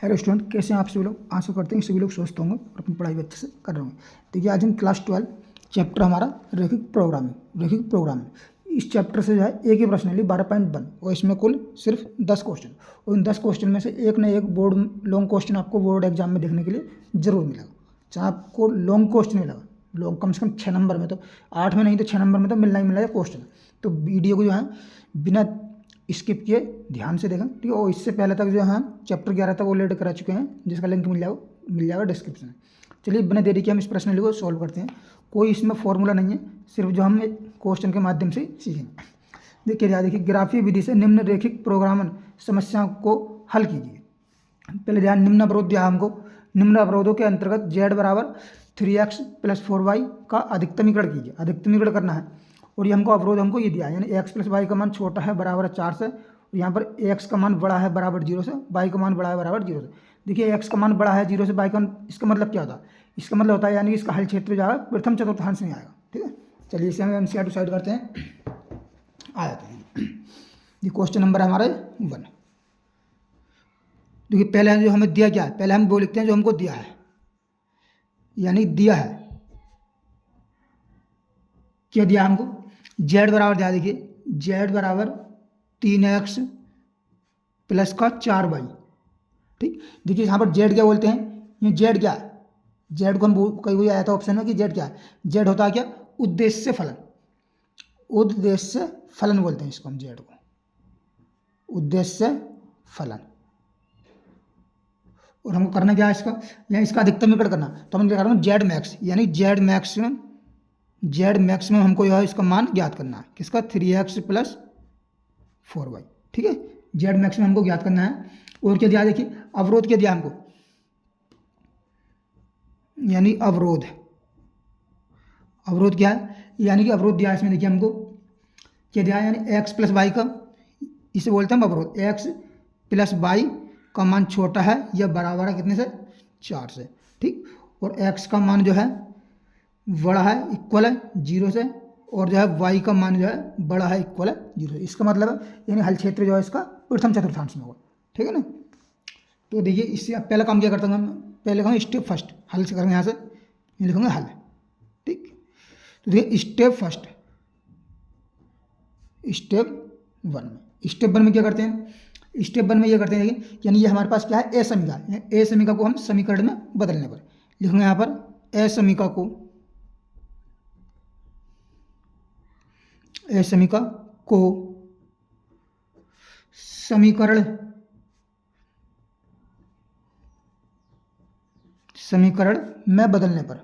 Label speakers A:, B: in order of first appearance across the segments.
A: Hello student, कैसे हैं आप सभी लोग। आशा करते हैं सभी लोग स्वस्थ होंगे और अपनी पढ़ाई भी अच्छे से कर रहे होंगे। देखिए, आज हम क्लास 12 चैप्टर हमारा रैखिक प्रोग्रामिंग इस चैप्टर से जो है एक ही प्रश्न ली 12.1 और इसमें कुल सिर्फ 10 क्वेश्चन और इन 10 क्वेश्चन में से एक न एक बोर्ड लॉन्ग क्वेश्चन आपको बोर्ड एग्जाम में देखने के लिए जरूर मिलेगा। चाहे आपको लॉन्ग क्वेश्चन मिलेगा, लॉन्ग कम से कम 6 नंबर में, तो 8 में नहीं तो 6 नंबर में तो मिलना ही मिलेगा क्वेश्चन। तो वीडियो को जो है बिना स्किप किए ध्यान से देखें, ठीक है। और इससे पहले तक जो है चैप्टर 11 तक ऑलरेडी करा चुके हैं, जिसका लिंक मिल जाएगा डिस्क्रिप्शन में। चलिए बिना देरी के हम इस प्रश्न को सॉल्व करते हैं। कोई इसमें फॉर्मूला नहीं है, सिर्फ जो हम क्वेश्चन के माध्यम से सीखेंगे। देखिए ग्राफीय विधि से निम्न रैखिक प्रोग्रामन समस्याओं को हल कीजिए। पहले ध्यान, निम्न अवरोध दिया हमको। निम्न अवरोधों के अंतर्गत z बराबर 3x + 4y का अधिकतमीकरण कीजिए। अधिकतमीकरण करना है और ये अवरोध ये दिया है, यानी x + y का मान छोटा है बराबर 4 से, और यहाँ पर x का मान बड़ा है बराबर 0 से, y का मान बड़ा है बराबर 0 से। देखिए x का मान बड़ा है 0 से, y का, इसका मतलब क्या होता है? इसका मतलब होता है यानी इसका हल क्षेत्र जो है प्रथम चतुर्थांश में आएगा, ठीक है। चलिए इसे हम एनसीईआरटी टू साइड करते हैं, आ जाते हैं। ये क्वेश्चन नंबर हमारा 1। देखिए पहले जो हमें दिया क्या है, पहले हम वो लिखते हैं जो हमको दिया है, यानी दिया है क्या दिया हमको, z बराबर दिया। देखिए z बराबर 3x + 4y, ठीक। देखिए यहाँ पर z क्या बोलते हैं, ये z क्या है, z को हम कहीं कोई आया था ऑप्शन में कि z क्या है, z होता है क्या, उद्देश्य फलन। उद्देश्य फलन बोलते हैं इसको हम, z को उद्देश्य फलन। और हमको करना क्या है इसका, या इसका अधिकतमीकरण करना। तो हम लिखा रहा हूँ z मैक्स, यानी z मैक्सिमम हमको यह इसका मान ज्ञात करना है, किसका, 3x + 4y, ठीक है। z मैक्सिमम हमको ज्ञात करना है। और क्या दिया, देखिए अवरोध क्या दिया हमको, यानी अवरोध क्या है, यानी कि अवरोध दिया है इसमें। देखिए हमको क्या दिया है, यानी x + y का, इसे बोलते हैं अवरोध। x + y का मान छोटा है या बराबर है कितने से, 4 से, ठीक। और x का मान जो है बड़ा है, इक्वल है 0 से, और जो है y का मान जो है बड़ा है, इक्वल है 0 से। इसका मतलब है यानी हल क्षेत्र जो है इसका प्रथम चतुर्थांश में होगा, ठीक है ना। तो देखिए इससे पहला काम क्या करता हूँ, पहले लिखूँगा स्टेप फर्स्ट, हल से करेंगे यहाँ से, ये लिखूँगा हल, ठीक। तो देखिए स्टेप फर्स्ट, स्टेप 1 में क्या करते हैं, स्टेप 1 में ये करते हैं, देखिए यानी ये हमारे पास क्या है, ए समीका। ए समीका को हम समीकरण में बदलने पर लिखूँगा यहाँ पर ए समीका को समीकरण में बदलने पर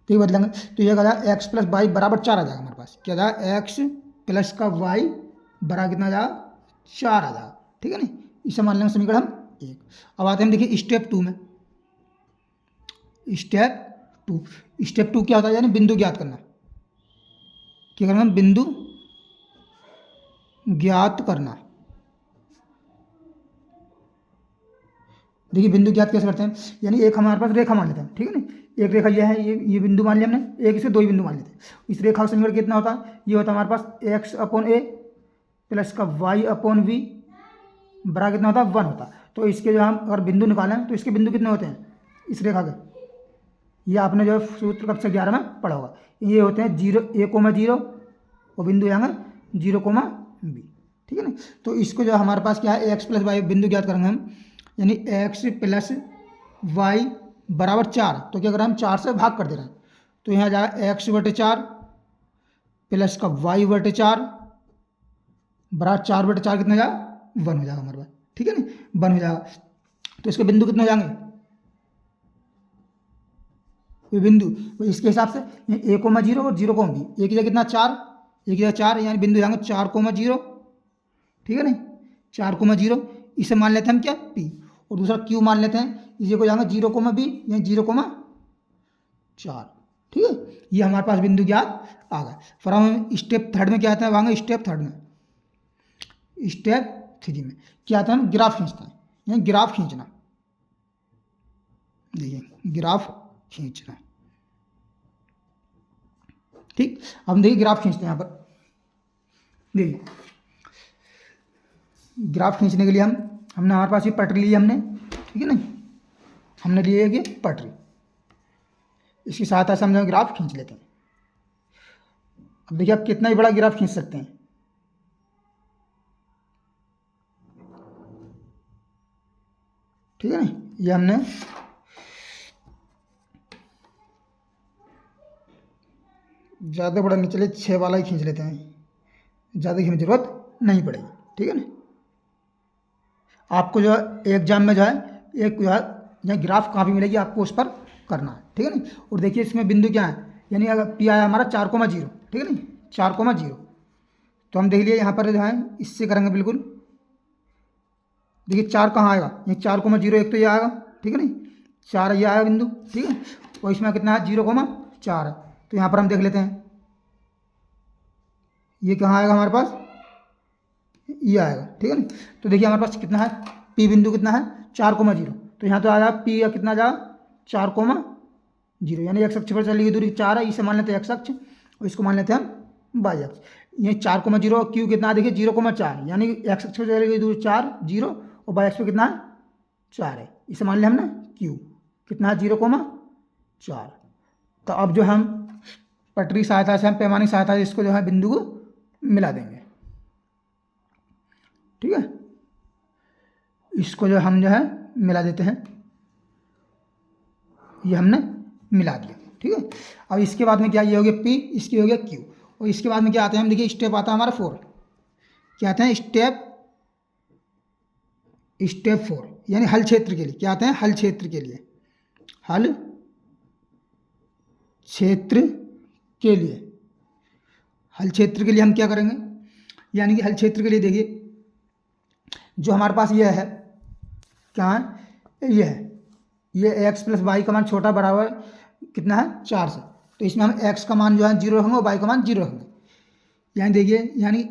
A: तो ये बदलेंगे, तो ये कहा x + y बराबर 4 आ जाएगा हमारे पास। क्या जाएगा, x + का y बराबर कितना आ जाएगा, 4 आ जाएगा, ठीक है ना। इसे मान लेंगे समीकरण हम 1। अब आते हैं देखिए स्टेप 2 में। स्टेप 2 क्या होता है, यानी बिंदु ज्ञात करना। क्या करना, बिंदु ज्ञात करना। देखिए बिंदु ज्ञात कैसे करते हैं, यानी एक हमारे पास रेखा मान लेते हैं, ठीक है ना। एक रेखा यह है, ये बिंदु मान लिया हमने, एक से 2 बिंदु मान लेते हैं। इस रेखा का समीकरण कितना होता है, ये होता है हमारे पास x/a + का y/v बराबर कितना होता है, 1 होता है। तो इसके जो हम अगर बिंदु निकालें तो इसके बिंदु कितने होते हैं इस रेखा के, ये आपने जो सूत्र कक्षा 11 में पढ़ा होगा। ये होते हैं 0, a,0 और बिंदु यहाँ 0,b, ठीक है ना। तो इसको जो हमारे पास क्या है, x + y बिंदु ज्ञात करेंगे हम, यानी x + y बराबर 4। तो क्या करें हम, 4 से भाग कर दे रहे हैं, तो यहाँ जाएगा x/4 + का y/4 बराबर 4/4 कितना जाएगा, 1 हो जाएगा हमारे पास, ठीक है ना, 1 हो जाएगा। तो इसके बिंदु कितने हो जाएंगे, ये बिंदु तो इसके हिसाब से a,0 और 0,b, एक जगह कितना 4, एक जगह 4, यानी बिंदु जाएंगे 4,0, ठीक है ना, 4,0। इसे मान लेते हैं हम क्या, p, और दूसरा q मान लेते हैं, इसी को जाएंगे 0,b, यानी 0,4, ठीक है। ये हमारे पास बिंदु ज्ञात आ गया। फिर हम स्टेप 3 में क्या आता है, वहाँ स्टेप 3 में, स्टेप 3 में क्या आता है, हम ग्राफ खींचते हैं, यानी ग्राफ खींचना। देखिए ग्राफ खींचना, ठीक। अब देखिए ग्राफ खींचते हैं यहाँ पर, देखिए ग्राफ खींचने के लिए हमने हमारे पास ये पटरी ली हमने, ठीक है ना, हमने लिए ये पटरी, इसकी सहायता से हम जो ग्राफ खींच लेते हैं। अब देखिए आप कितना ही बड़ा ग्राफ खींच सकते हैं, ठीक है ना। ये हमने ज़्यादा बड़ा नहीं, चले 6 वाला ही खींच लेते हैं, ज़्यादा की हमें ज़रूरत नहीं पड़ेगी, ठीक है ना। आपको जो है एग्जाम में जो है एक जो है ग्राफ कहाँ भी मिलेगी आपको उस पर करना है, ठीक है ना। और देखिए इसमें बिंदु क्या है, यानी अगर पी आया हमारा 4,0, ठीक है ना, 4,0, तो हम देख लिए यहाँ पर जो है इससे करेंगे बिल्कुल। देखिए 4 कहाँ आएगा, ये 4,0 एक तो ये आएगा, ठीक है ना, 4 ये आएगा बिंदु, ठीक है। और इसमें कितना है 0,4 है, तो यहाँ पर हम देख लेते हैं ये कहाँ आएगा हमारे पास, ये आएगा, ठीक है ना। तो देखिए हमारे पास कितना है, पी बिंदु कितना है 4,0, तो यहाँ तो आएगा पी या कितना जाएगा 4,0, यानी एक्स अक्ष पर चली गई दूरी 4 है, इसे मान लेते हैं एक्स अक्ष और इसको मान लेते हैं हम वाई अक्ष। ये 4,0 और क्यू कितना है देखिए 0,4, यानी एक्स अक्ष पर चली गई दूरी 4 0 और वाई अक्ष पर कितना है 4 है, इसे मान लिया हमने क्यू कितना है 0,4। तो अब जो हम पटरी सहायता से, हम पैमाने की सहायता से इसको जो है बिंदु को मिला देंगे, ठीक है। इसको जो हम जो है मिला देते हैं, ये हमने मिला दिया, ठीक है। अब इसके बाद में क्या, ये हो गया पी, इसकी हो गया क्यू, और इसके बाद में क्या आते हैं हम देखिए स्टेप आता है हमारा 4, क्या आते हैं स्टेप 4, यानी हल क्षेत्र के लिए क्या आते हैं, हल क्षेत्र के लिए, हल क्षेत्र के लिए, हल क्षेत्र के लिए हम क्या करेंगे, यानी कि हल क्षेत्र के लिए देखिए जो हमारे पास ये है क्या है, ये है, ये एक्स प्लस वाई का मान छोटा बराबर कितना है 4 से, तो इसमें हम एक्स का मान जो है 0 रखेंगे और वाई का मान 0 रखेंगे। यानी देखिए, यानी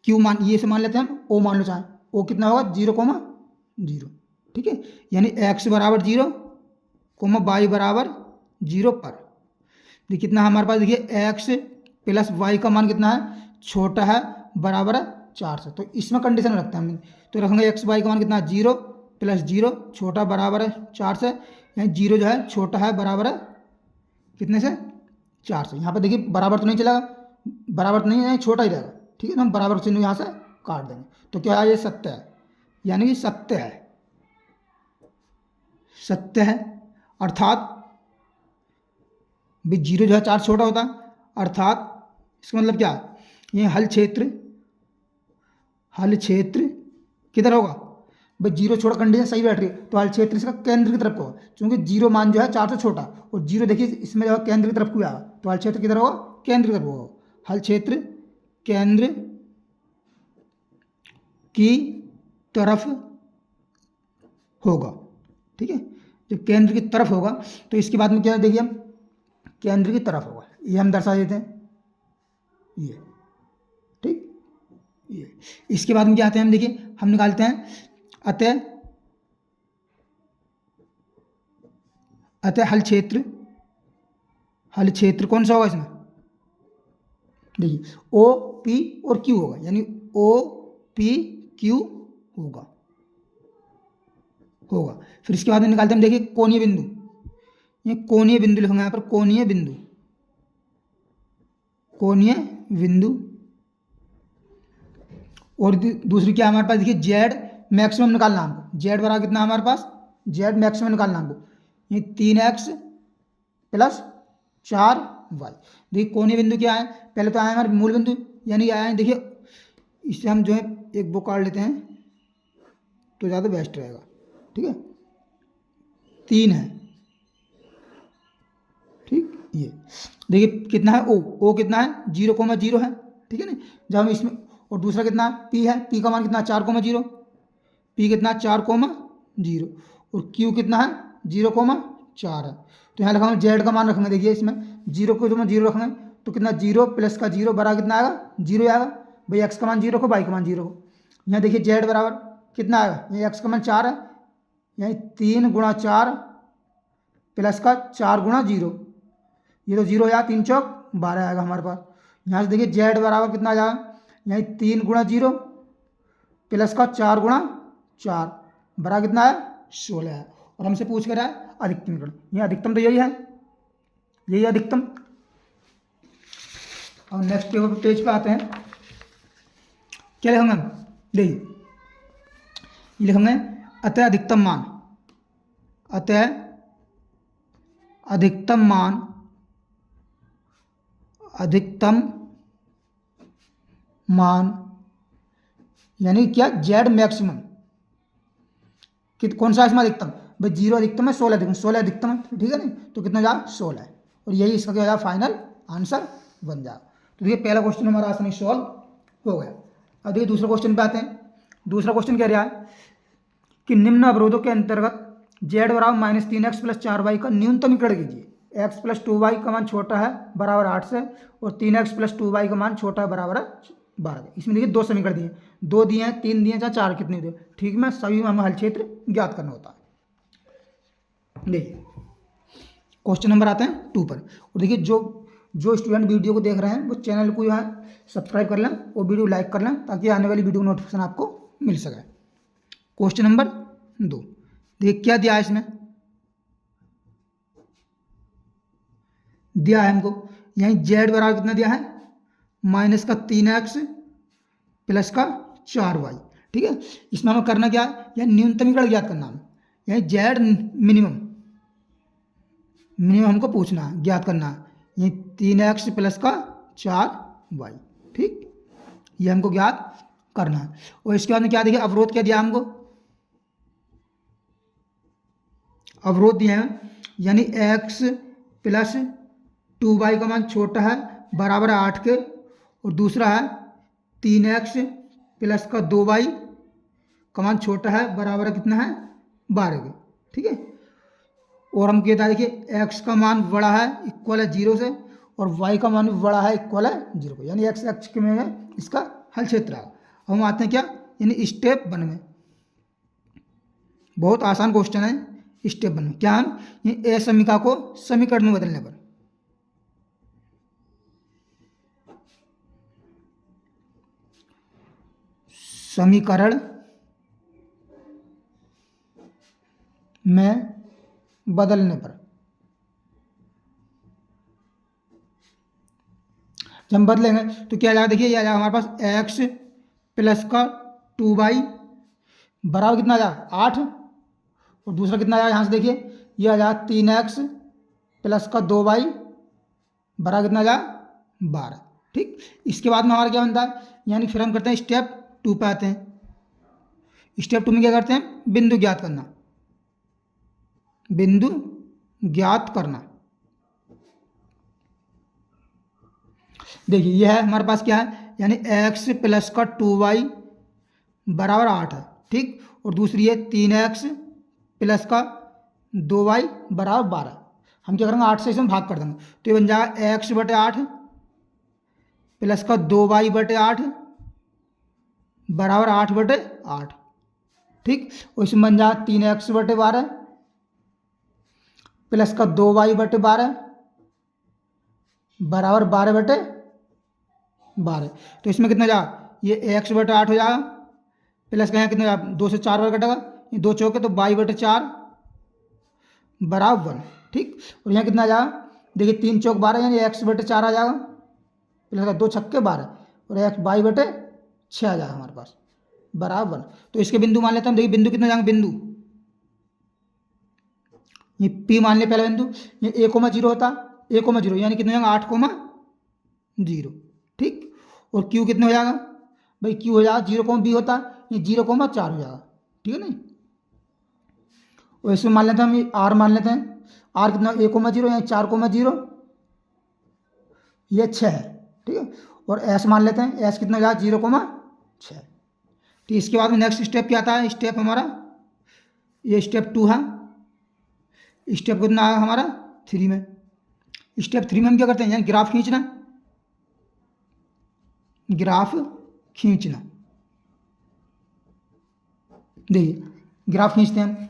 A: क्यू मान ये से मान लेते हैं हम, ओ मान लो चाहे, ओ कितना होगा 0,0, ठीक है। यानी एक्स बराबर 0 वाई बराबर 0 पर देखिए कितना हमारे पास, देखिए एक्स प्लस वाई का मान कितना है, छोटा है बराबर है 4 से, तो इसमें कंडीशन रखते हैं हम, तो रखेंगे एक्स वाई का मान कितना है 0 प्लस 0 छोटा बराबर है 4 से, यानी 0 जो है छोटा है बराबर है कितने से 4 से। यहाँ पर देखिए बराबर तो नहीं चलेगा, बराबर तो नहीं है, छोटा ही रहेगा, ठीक है। तो हम बराबर चिन्ह यहाँ से काट देंगे, तो क्या है ये सत्य है, यानी कि सत्य है, सत्य है, अर्थात भी 0 जो है 4 छोटा होता है, अर्थात इसका मतलब क्या है, ये हल क्षेत्र किधर होगा भाई, 0 छोटा कंडीशन सही बैठ रही है, तो हल क्षेत्र इसका केंद्र की तरफ होगा, क्योंकि 0 मान जो है 4 से छोटा, और 0 देखिए इसमें जो है केंद्र की तरफ को आया, तो हल क्षेत्र किधर होगा, केंद्र की तरफ होगा, हल क्षेत्र केंद्र की तरफ होगा, ठीक है। जब केंद्र की तरफ होगा तो इसके बाद में क्या देखिए हम, केंद्र की तरफ होगा, ये हम दर्शा देते हैं, ये ठीक, ये। इसके बाद में क्या आते हैं हम, देखिए हम निकालते हैं अतः हल क्षेत्र कौन सा होगा इसमें, देखिए ओ पी और क्यू होगा, यानी ओ पी क्यू होगा। फिर इसके बाद में निकालते हैं हम, देखिए कोणीय बिंदु, ये कोणीय बिंदु लिखूंगा यहाँ पर, कोणीय बिंदु। और दूसरी क्या हमारे पास, देखिए जेड मैक्सिमम निकालना हमको, जेड बराबर कितना हमारे पास, जेड मैक्सिमम निकालना हमको, ये 3x प्लस 4y। देखिए कोणीय बिंदु क्या है, पहले तो आया हमारे मूल बिंदु, यानी आया है, देखिए इससे हम जो है एक बुक काट लेते हैं तो ज़्यादा बेस्ट रहेगा, ठीक है, 3 है, ठीक। ये देखिए कितना है, ओ कितना है 0,0 है, ठीक है ना। जब हम इसमें, और दूसरा कितना है पी है, पी का मान कितना 4,0, पी कितना 4,0, और क्यू कितना है 0,4 है, तो यहाँ रखेंगे जेड का मान रखेंगे, देखिए इसमें 0,0 रखेंगे, तो कितना 0 प्लस का 0 बराबर कितना आएगा 0 आएगा भाई, एक्स का मान 0 को, वाई का मान 0 को। यहाँ देखिए जेड बराबर कितना आएगा, ये एक्स का मान 4 है, यानी 3 गुणा 4 प्लस का 4 गुणा 0, ये तो 0 या 3 चौक 12 आएगा हमारे पास। यहाँ से देखिए जेड बराबर कितना आ जाएगा, यहीं 3 × 0 प्लस का 4 × 4 बराबर कितना है 16 है। और हमसे पूछ कर रहा है अधिकतम समीकरण, ये अधिकतम तो यही है, यही अधिकतम। और नेक्स्ट पेज पे आते हैं, क्या लिखेंगे हम, देखिए लिखेंगे अतः अधिकतम मान, अतः अधिकतम मान, अधिकतम मान यानी क्या, जेड मैक्सिमम, कौन सा इसमें अधिकतम, भाई 0 अधिकतम है, 16 अधिकतम, 16 अधिकतम है, ठीक है नहीं, तो कितना जा 16 है, और यही इसका क्या फाइनल आंसर बन जाएगा। तो देखिए पहला क्वेश्चन हमारा आसानी सॉल्व हो गया। अब देखिए दूसरे क्वेश्चन पे आते हैं। दूसरा क्वेश्चन कह रहा है कि निम्न अवरोधों के अंतर्गत z बराबर -3x + 4y का न्यूनतमीकरण कीजिए। x + 2y का मान छोटा है बराबर 8 से, और 3x + 2y का मान छोटा है बराबर है 12। इसमें देखिए 2 समीकरण दिए, 2 दिए हैं, 3 दिए हैं, चाहे 4 कितने दिए, ठीक में सभी में हमें हल क्षेत्र ज्ञात करना होता है। देखिए क्वेश्चन नंबर आते हैं 2 पर। और देखिए जो स्टूडेंट वीडियो को देख रहे हैं वो चैनल को यहाँ सब्सक्राइब कर लें और वीडियो लाइक कर लें, ताकि आने वाली वीडियो नोटिफिकेशन आपको मिल सके। क्वेश्चन नंबर 2, देखिए क्या दिया है इसमें, दिया है हमको यहीं z बराबर कितना दिया है -3x + 4y, ठीक है। इसमें हमें करना क्या है, यह न्यूनतमीकरण ज्ञात करना है, यहीं z मिनिमम हमको पूछना है, ज्ञात करना है, यहीं 3x + 4y, ठीक, ये हमको ज्ञात करना है। और इसके बाद में क्या देखिए अवरोध क्या दिया हमको, अवरोध दिए हैं यानी x + 2y का मान छोटा है बराबर 8 के, और दूसरा है 3x + 2y का मान छोटा है बराबर कितना है 12 के, ठीक है। और हम कहता है देखिए x का मान बड़ा है इक्वल है 0 से, और y का मान भी बड़ा है इक्वल है 0 को, यानी x अक्ष में है इसका हल क्षेत्र है। हम आते हैं क्या, यानी स्टेप 1 में, बहुत आसान क्वेश्चन है। स्टेप 1 में क्या हम ये असमीका को समीकरण में बदलने पर, समीकरण में बदलने पर, जब हम बदलेंगे तो क्या आ जाएगा, देखिए ये आ जाएगा हमारे पास x + 2y बराबर कितना आ जाएगा 8, और दूसरा कितना आ जाएगा यहाँ से देखिए ये आ जाएगा 3x + 2y बराबर कितना आ जाएगा 12, ठीक। इसके बाद में हमारा क्या बनता है, यानी फिर हम करते हैं स्टेप 2 पे आते हैं। स्टेप 2 में क्या करते हैं, बिंदु ज्ञात करना, बिंदु ज्ञात करना। देखिए यह है हमारे पास क्या है, यानी x + 2y बराबर 8 है, ठीक, और दूसरी है 3x + 2y बराबर 12। हम क्या करेंगे 8 से इसमें भाग कर देंगे, तो ये बन जाएगा x/8 + 2y/8 बराबर 8/8, ठीक। और इसमें बन जाएगा 3x/12 + 2y/12 बराबर 12/12। तो इसमें कितना जाएगा, ये x/8 हो जाएगा, प्लस का यहाँ कितना जाएगा 2 से 4 बार कटेगा, ये 2 चौके तो y/4 बराबर 1, ठीक। और यहाँ कितना आ जाएगा, देखिए 3 चौक 12 यानी x/4 आ जाएगा, प्लस का 2 छक्के 12, और y/6 आ जाएगा हमारे पास बराबर 1। तो इसके बिंदु मान लेते हैं, देखिए बिंदु कितना जाएंगे, बिंदु ये P मान लिया पहला बिंदु, ये a,0 होता, a,0 यानी कितना जाएगा 8,0, ठीक। और Q कितने हो जाएगा, भाई Q हो जाएगा 0,B होता, ये 0,4 हो जाएगा, ठीक है नहीं। और इसमें मान लेते हैं हम ये R मान लेते हैं, R कितना a,0 यानी 4,0, ये 6 है, ठीक है। और S मान लेते हैं, S कितना हो जाएगा 0,6, ठीक। इसके बाद में नेक्स्ट स्टेप क्या आता है, स्टेप हमारा ये स्टेप 2 है। स्टेप कितना आया हमारा 3 में। स्टेप 3 में हम क्या करते हैं, यानी ग्राफ खींचना, ग्राफ खींचना। देखिए ग्राफ खींचते हैं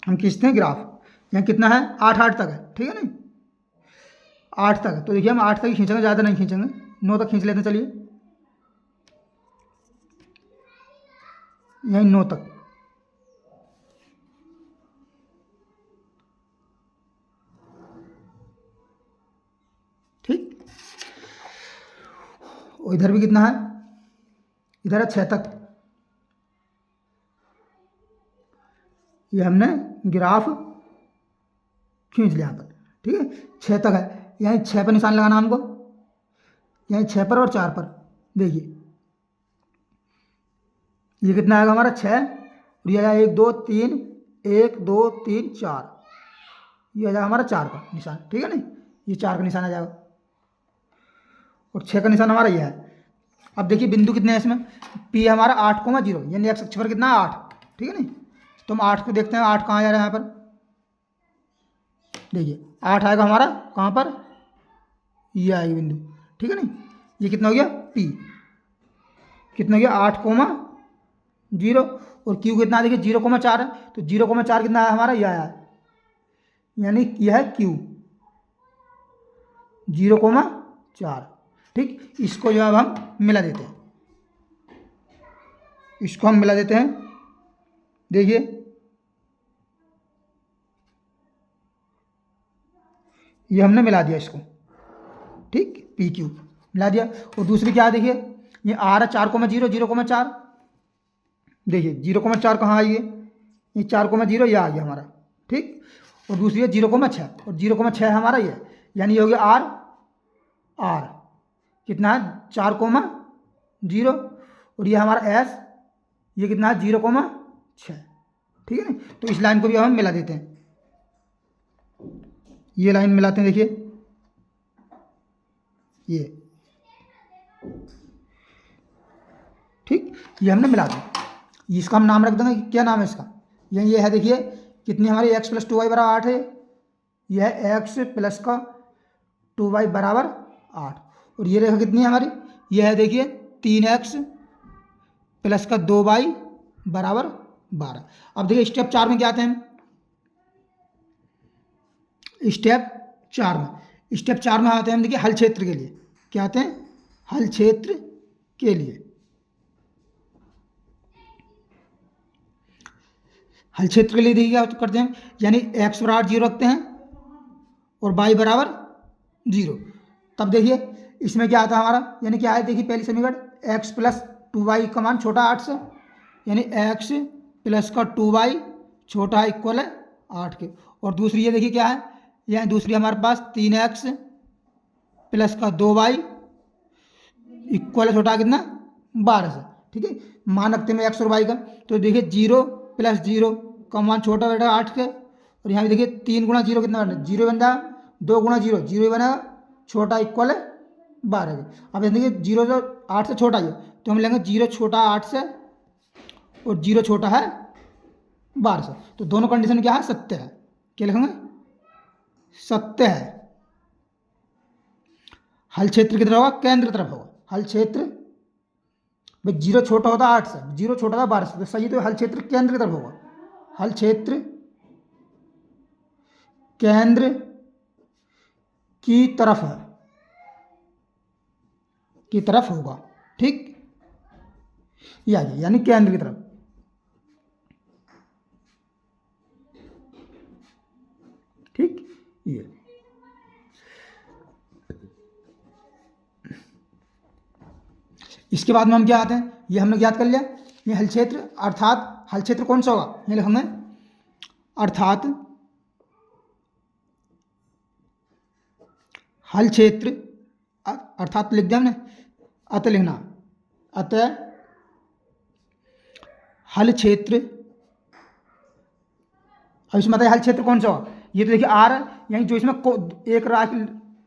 A: हम खींचते हैं ग्राफ, यहाँ कितना है 8 8 तक है, ठीक है नहीं। 8 तक, तो देखिए हम 8 तक ही खींचेंगे, ज़्यादा नहीं खींचेंगे, 9 तक खींच लेते हैं। चलिए यहीं 9 तक, ठीक। और इधर भी कितना है, इधर है 6 तक। ये हमने ग्राफ खींच लिया यहाँ पर, ठीक है। 6 तक है, यहीं 6 पर निशान लगाना हमको, यहीं 6 पर और 4 पर। देखिए ये कितना आएगा हमारा 6, और ये आएगा 1 2 3, 1 2 3 4, ये आ जाएगा हमारा 4 का निशान, ठीक है ना। ये 4 का निशान आ जाएगा, और 6 का निशान हमारा ये है। अब देखिए बिंदु कितने हैं इसमें, पी हमारा 8,0, यानी एक्स अक्ष पर कितना है 8, ठीक है ना। तो हम 8 को देखते हैं, 8 कहाँ जा रहा है यहाँ पर, देखिए 8 आएगा हमारा कहाँ पर, ये आएगी बिंदु, ठीक है ना। ये कितना हो गया, पी कितना हो गया 8,0, और क्यू कितना देखिए 0,4 है, तो 0,4 कितना है हमारा, यह आया है, यानी यह है क्यू 0,4, ठीक। इसको जो है अब हम मिला देते हैं, इसको हम मिला देते हैं। देखिए ये हमने मिला दिया इसको, ठीक, पी क्यू मिला दिया। और दूसरी क्या है देखिए, ये आ रहा 4,0, 0,4, देखिए 0,4 कहाँ आई है, ये 4,0 ये आ गया हमारा, ठीक। और दूसरी है 0,6, और 0,6 हमारा ये, यानी ये हो गया आर कितना है 4,0, और ये हमारा एस, ये कितना है 0,6, ठीक है ना। तो इस लाइन को भी हम मिला देते हैं, ये लाइन मिलाते हैं, देखिए ये, ठीक, ये हमने मिला दिया। इसका हम नाम रख देंगे, क्या नाम है इसका, ये है देखिए कितनी हमारी x + 2y = 8 है, यह है x प्लस का 2y = 8, और ये रेखा कितनी है हमारी, यह है देखिए 3x प्लस का 2y = 12। अब देखिए स्टेप 4 में क्या आते हैं, स्टेप 4 में आते हैं हम, देखिए हल क्षेत्र के लिए, क्या आते हैं, हल क्षेत्र के लिए। हल क्षेत्र के लिए देखिए क्या करते हैं, यानी x = 0 रखते हैं और y = 0। तब देखिए इसमें क्या आता है हमारा, यानी क्या है, देखिए पहली समीकरण x + 2y का मान छोटा 8 से, यानी x प्लस का 2y छोटा इक्वल है 8 के। और दूसरी ये देखिए क्या है, यह दूसरी हमारे पास 3x प्लस का 2y इक्वल है छोटा कितना 12 से, ठीक है। मान रखते हैं x और y का, तो देखिए 0 + 0 का मान छोटा बेटा 8 के, और यहाँ भी देखिए 3 × 0 कितना बना, 0 बन जाएगा, 2 × 0 0 ही बनेगा, छोटा इक्वल है 12 के। अब देखिए 0 जो 8 से छोटा ही है, तो हम लेंगे 0 छोटा 8 से, और 0 छोटा है 12 से, तो दोनों कंडीशन क्या है, सत्य है। क्या लिखेंगे, सत्य है। हल क्षेत्र की तरफ होगा, केंद्र की तरफ होगा, हल क्षेत्र भाई 0 छोटा होता है 8 से, 0 छोटा था 12 से, तो सही, तो हल क्षेत्र केंद्र की तरफ होगा, हल क्षेत्र केंद्र की तरफ है, की तरफ होगा, ठीक, ये आ गया, यानी केंद्र की तरफ, ठीक। ये इसके बाद में हम क्या आते हैं, ये हमने ज्ञात कर लिया, ये हल क्षेत्र, अर्थात हल क्षेत्र कौन सा होगा, ये लिखेंगे, अर्थात हल क्षेत्र, अर्थात लिख दिया हमने, अतः लिखना, अतः हल क्षेत्र। अब इसमें बताइए हल क्षेत्र कौन सा होगा, ये तो देखिए आर है, यानी जो इसमें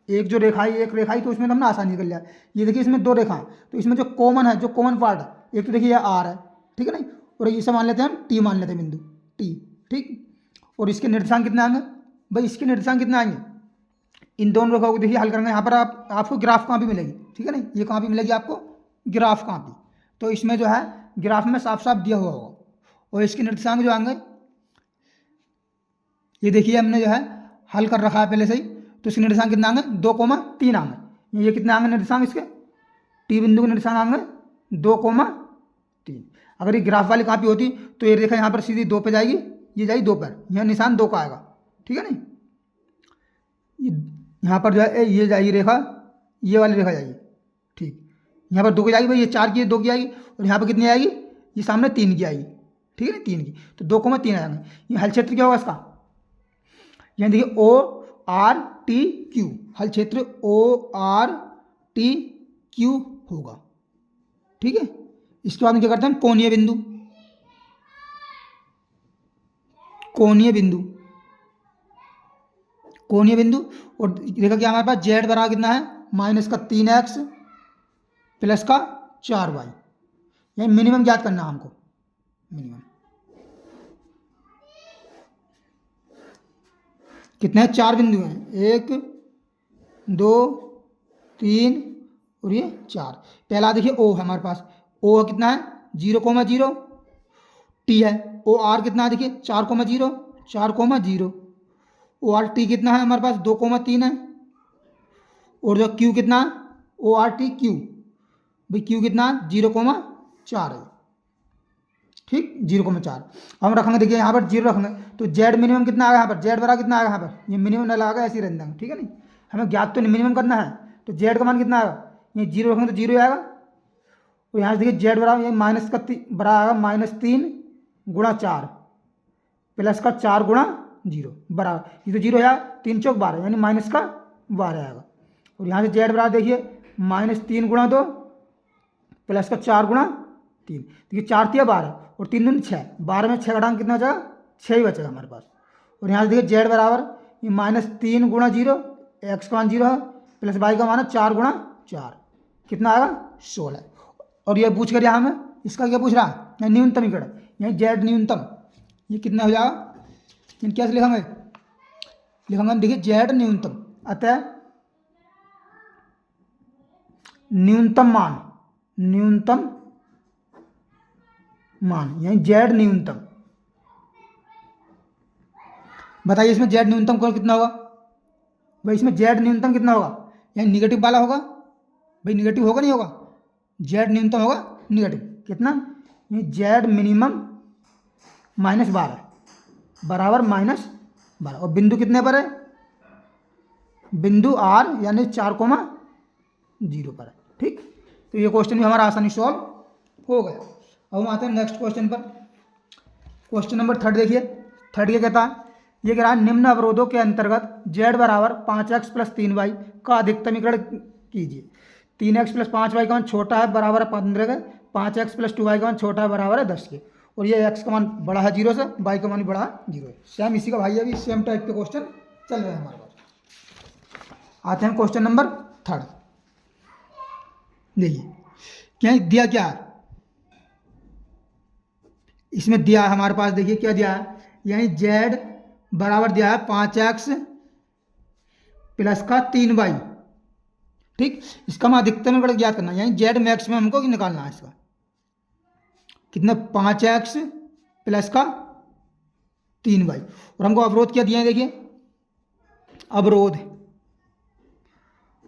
A: एक जो रेखा है, एक रेखा ही, तो इसमें तो हमने आसानी कर लिया। ये देखिए इसमें 2 रेखा, तो इसमें जो कॉमन है, जो कॉमन पार्ट है, एक तो देखिए ये आर है, ठीक है ना, और इसे मान लेते हैं हम टी, मान लेते हैं बिंदु टी, ठीक। और इसके निर्देशांक कितने आएंगे भाई, इसके निर्देशांक कितने आएंगे, इन दोनों रेखाओं को देखिए हल करेंगे, यहाँ पर आपको ग्राफ कहाँ भी मिलेगी, ठीक है ना, ये कहाँ भी मिलेगी आपको, ग्राफ कहाँ भी, तो इसमें जो है ग्राफ में साफ साफ दिया हुआ होगा, और इसके निर्देशांक जो आएंगे, ये देखिए हमने जो है हल कर रखा है पहले से ही, तो इसके निर्देशांक कितना आएंगे 2,3 आएंगे। ये कितने आएंगे निर्देशांक इसके, टी बिंदु के निर्देशांक आएंगे 2,3। अगर ये ग्राफ वाली कॉपी होती तो ये रेखा यहाँ पर सीधी 2 पे जाएगी, ये जाएगी 2 पर, यहाँ निशान 2 का आएगा, ठीक है नहीं। यहाँ पर जो है ये जाएगी रेखा, ये वाली रेखा जाएगी, ठीक। यहाँ पर 2 की जाएगी भाई, ये 4 की 2 की आएगी, और यहाँ पर कितनी आएगी, ये सामने 3 की आएगी, ठीक है ना, 3 की, तो 2,3 आ जाएंगे। ये हल क्षेत्र क्या होगा इसका, यहाँ देखिए ORTQ, हल क्षेत्र ORTQ होगा, ठीक है। इसके बाद में क्या करते हैं, कोणीय बिंदु, कोणीय बिंदु, कोणीय बिंदु। और देखा क्या हमारे पास जेड बराबर कितना है, -3x प्लस का 4y, यानी मिनिमम ज्ञात करना है हमको, मिनिमम कितने हैं, 4 बिंदु हैं, 1 2 3 और ये 4। पहला देखिए O है हमारे पास, O कितना है 0,0, T है, OR कितना है देखिए 4,0, 4,0, ORT कितना है हमारे पास 2,3 है, और जो Q कितना है ORTQ भाई Q कितना 0,4 है, ठीक 0,4। हम रखेंगे देखिए यहाँ पर 0 रखेंगे तो जेड मिनिमम कितना आएगा, यहाँ पर जेड बराबर कितना आएगा, यहाँ पर ये मिनिमम न लगाएगा, ऐसे ही रहने देंगे, ठीक है नहीं। हमें ज्ञात तो मिनिमम करना है, तो जेड का मान कितना आएगा, ये 0 रखेंगे तो 0 ही आएगा। और यहाँ से देखिए जेड बराबर ये माइनस का बराबर आएगा -3 गुणा 4 प्लस का 4 गुणा 0 बराबर, ये तो 0 आया, 3 चौक 12 यानी माइनस का 12 आएगा। और यहाँ से जेड बराबर देखिए -3 गुणा 2 प्लस का 4 गुणा 3, देखिए 4 3 12 और 3 दूनी 6, 12 में 6 घटाएंगे कितना बचेगा, 6 ही बचेगा हमारे पास। और यहाँ से देखिए जेड बराबर ये -3 गुणा 0, एक्स का मान 0 है, प्लस वाई का मान है 4 गुणा 4, कितना आएगा 16। और ये पूछ कर यहाँ हमें इसका क्या पूछ रहा है, न्यूनतमीकरण, यही जेड न्यूनतम, ये कितना हो जाएगा, इन कैसे लिखेंगे, लिखेंगे हम देखिए जेड न्यूनतम, अतः न्यूनतम मान, न्यूनतम मान यानी जेड न्यूनतम। बताइए इसमें जेड न्यूनतम कौन कितना होगा भाई, इसमें जेड न्यूनतम कितना होगा, यानी निगेटिव वाला होगा भाई, निगेटिव होगा नहीं होगा, जेड न्यूनतम होगा निगेटिव, कितना ये जेड मिनिमम -12 बराबर -12। और बिंदु कितने पर है, बिंदु आर यानी 4,0 पर है, ठीक। तो ये क्वेश्चन भी हमारा आसानी सॉल्व हो गया। अब हम आते हैं नेक्स्ट क्वेश्चन पर, क्वेश्चन नंबर 3 देखिए, 3 ये कहता है, ये कह रहा है निम्न अवरोधों के अंतर्गत जेड बराबर 5x + 3y का अधिकतमीकरण कीजिए। 3x + 5y का मान छोटा है बराबर है 15 के, 5x + 2y का मान छोटा है बराबर है 10 के, और ये x का मान बड़ा है 0 से, y का मान भी बड़ा है 0 है। सेम इसी का भाई अभी सेम टाइप के क्वेश्चन चल रहे हैं हमारे पास। आते हैं क्वेश्चन नंबर 3, देखिए क्या दिया, क्या है इसमें दिया है हमारे पास, देखिए क्या दिया है, यानी z बराबर दिया है 5x प्लस का 3y, ठीक। इसका हम अधिकतम ज्ञात करना है, यानी z मैक्सिमम हमको निकालना है, इसका कितना 5x प्लस का 3y। और हमको अवरोध क्या दिया है, देखिए अवरोध,